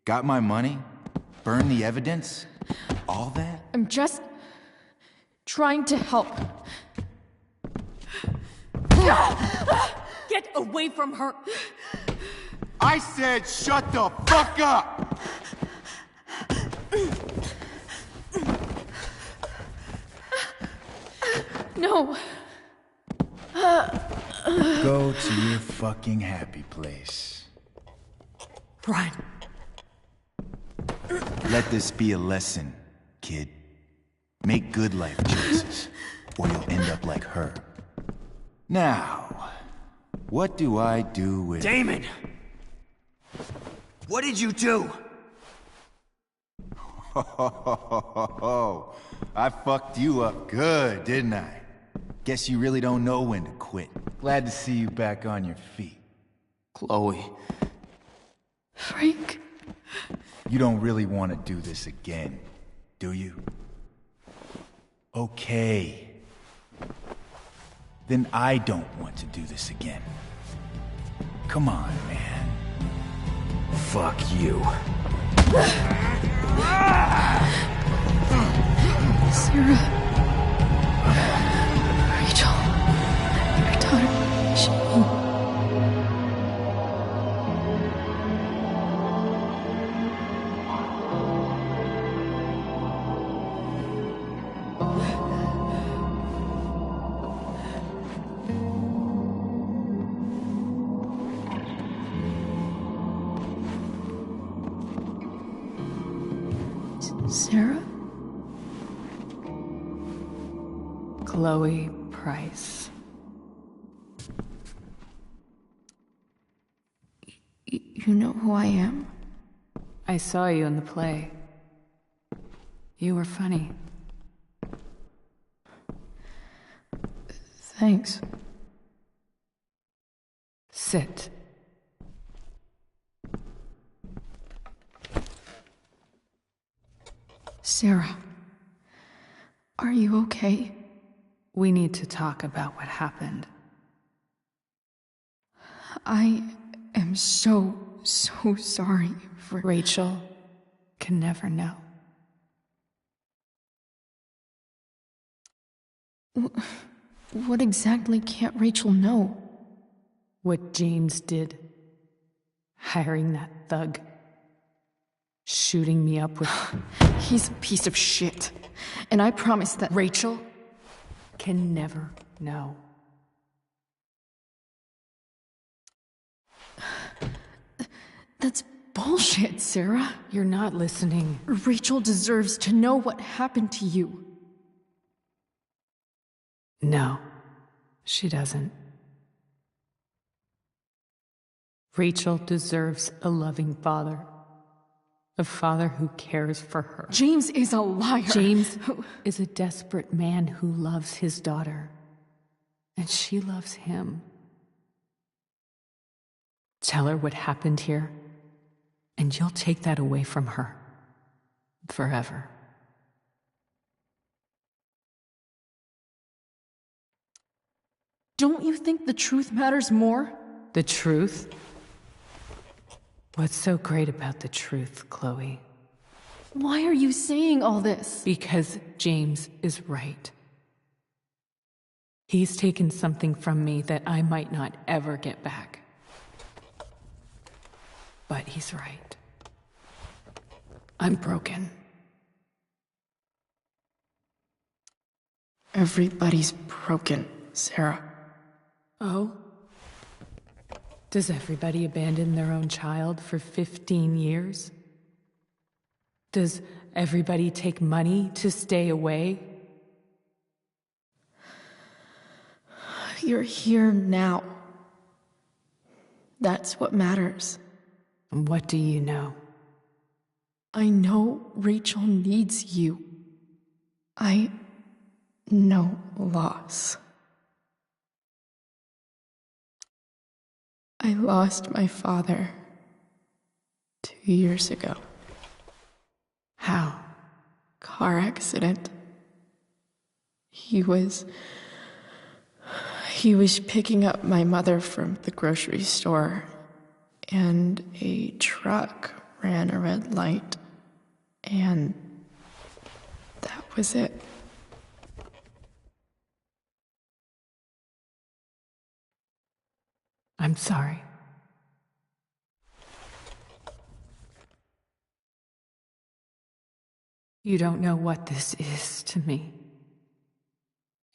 Got my money? Burned the evidence? All that? I'm just trying to help. Get away from her! I said shut the fuck up! No. Go to your fucking happy place. Brian. Let this be a lesson, kid. Make good life choices, or you'll end up like her. Now, what do I do with... Damon! What did you do? I fucked you up good, didn't I? Guess you really don't know when to quit. Glad to see you back on your feet. Chloe. Frank. You don't really want to do this again, do you? Okay. Then I don't want to do this again. Come on, man. Fuck you. Sarah. Rachel. Your daughter, Shane. Sarah? Chloe Price. You know who I am? I saw you in the play. You were funny. Thanks. Sit. Sarah, are you okay? We need to talk about what happened. I am so sorry for... Rachel can never know. What exactly can't Rachel know? What James did. Hiring that thug. Shooting me up with... He's a piece of shit. And I promise that... Rachel can never know. That's bullshit, Sarah. You're not listening. Rachel deserves to know what happened to you. No, she doesn't. Rachel deserves a loving father. A father who cares for her. James is a liar. James is a desperate man who loves his daughter. And she loves him. Tell her what happened here, and you'll take that away from her. Forever. Don't you think the truth matters more? The truth? What's so great about the truth, Chloe? Why are you saying all this? Because James is right. He's taken something from me that I might not ever get back. But he's right. I'm broken. Everybody's broken, Sarah. Oh? Does everybody abandon their own child for 15 years? Does everybody take money to stay away? You're here now. That's what matters. And what do you know? I know Rachel needs you. I know loss. I lost my father 2 years ago. How? Car accident. He was picking up my mother from the grocery store, and a truck ran a red light, and that was it. I'm sorry. You don't know what this is to me.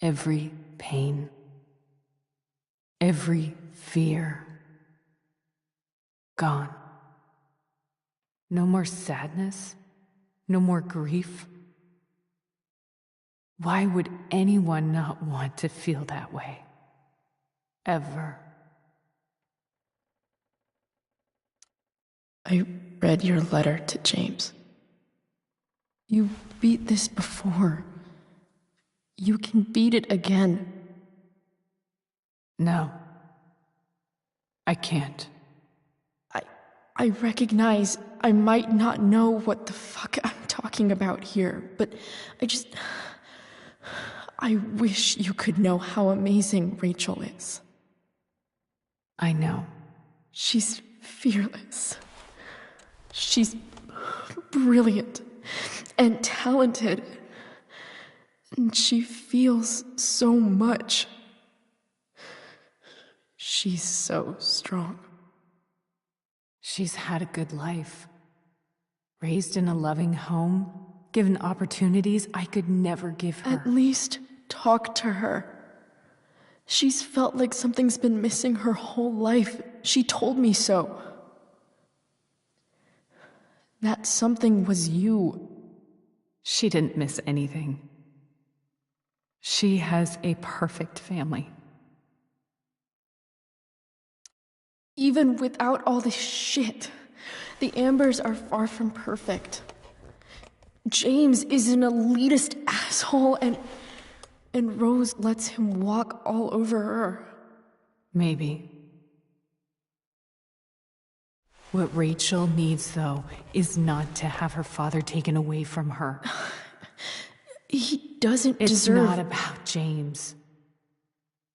Every pain, every fear, gone. No more sadness, no more grief. Why would anyone not want to feel that way? Ever. I read your letter to James. You beat this before. You can beat it again. No. I can't. I recognize I might not know what the fuck I'm talking about here, but I wish you could know how amazing Rachel is. I know. She's fearless. She's brilliant and talented. And she feels so much. She's so strong. She's had a good life. Raised in a loving home, given opportunities I could never give her. At least talk to her. She's felt like something's been missing her whole life. She told me so. That something was you. She didn't miss anything. She has a perfect family. Even without all this shit, the Ambers are far from perfect. James is an elitist asshole, and Rose lets him walk all over her. Maybe. What Rachel needs, though, is not to have her father taken away from her. He doesn't deserve... It's not about James.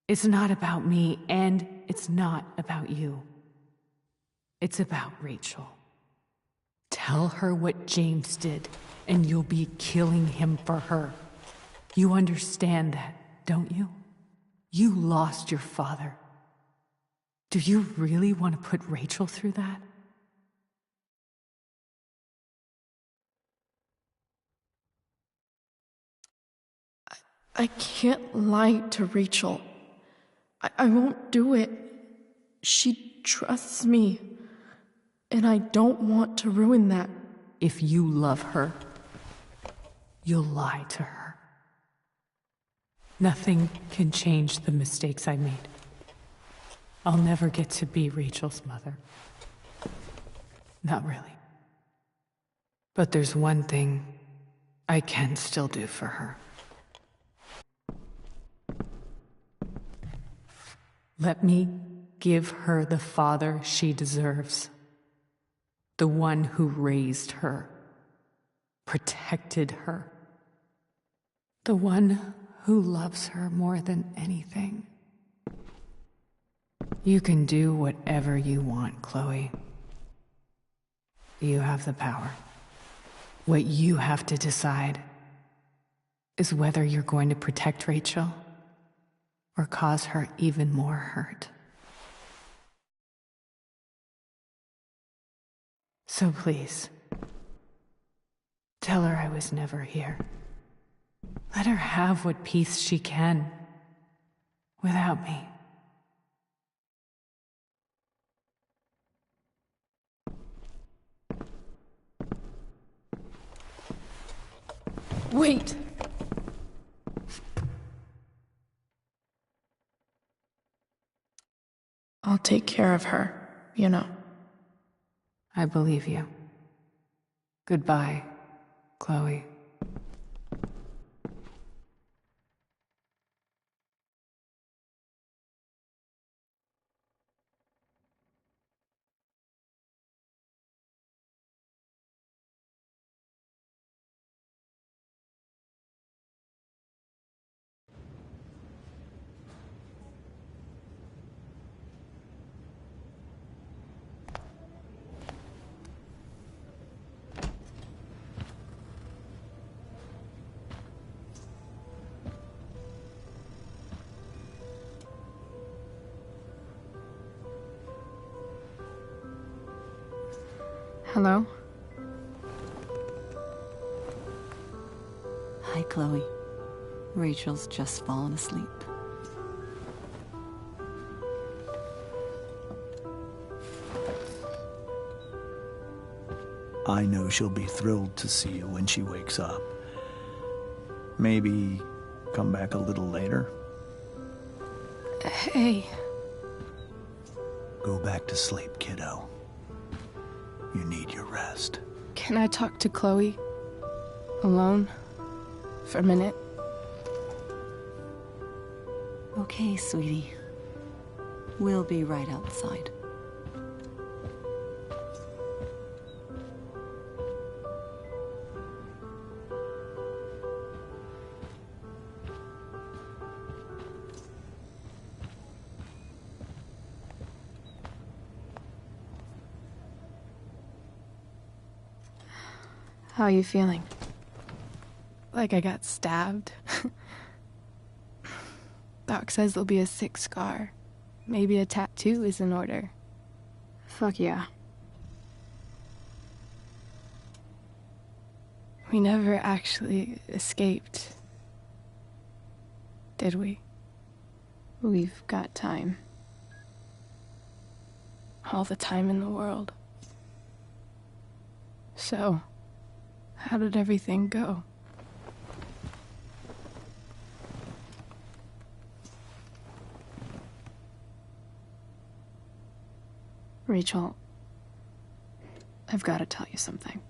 It's not about me, and it's not about you. It's about Rachel. Tell her what James did, and you'll be killing him for her. You understand that, don't you? You lost your father. Do you really want to put Rachel through that? I can't lie to Rachel. I won't do it. She trusts me, and I don't want to ruin that. If you love her, you'll lie to her. Nothing can change the mistakes I made. I'll never get to be Rachel's mother. Not really. But there's one thing I can still do for her. Let me give her the father she deserves. The one who raised her, protected her. The one who loves her more than anything. You can do whatever you want, Chloe. You have the power. What you have to decide is whether you're going to protect Rachel or cause her even more hurt. So please, Tell her I was never here. Let her have what peace she can. Without me. Wait! I'll take care of her, you know. I believe you. Goodbye, Chloe. Hello? Hi, Chloe. Rachel's just fallen asleep. I know she'll be thrilled to see you when she wakes up. Maybe come back a little later? Hey. Go back to sleep, kiddo. You need your rest. Can I talk to Chloe? Alone? For a minute? Okay, sweetie. We'll be right outside. How are you feeling? Like I got stabbed? Doc says there'll be a sick scar. Maybe a tattoo is in order. Fuck yeah. We never actually escaped. Did we? We've got time. All the time in the world. So, how did everything go? Rachel, I've got to tell you something.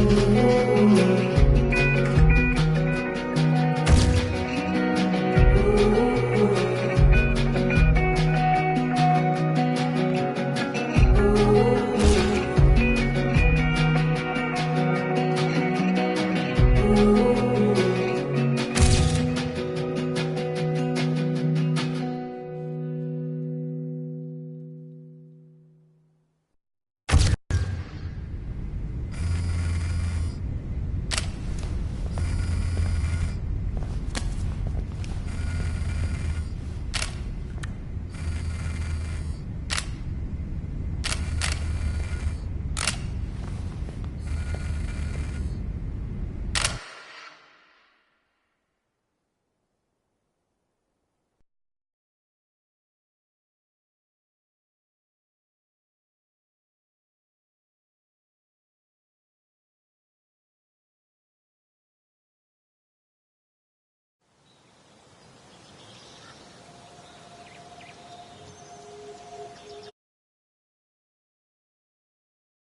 Bye.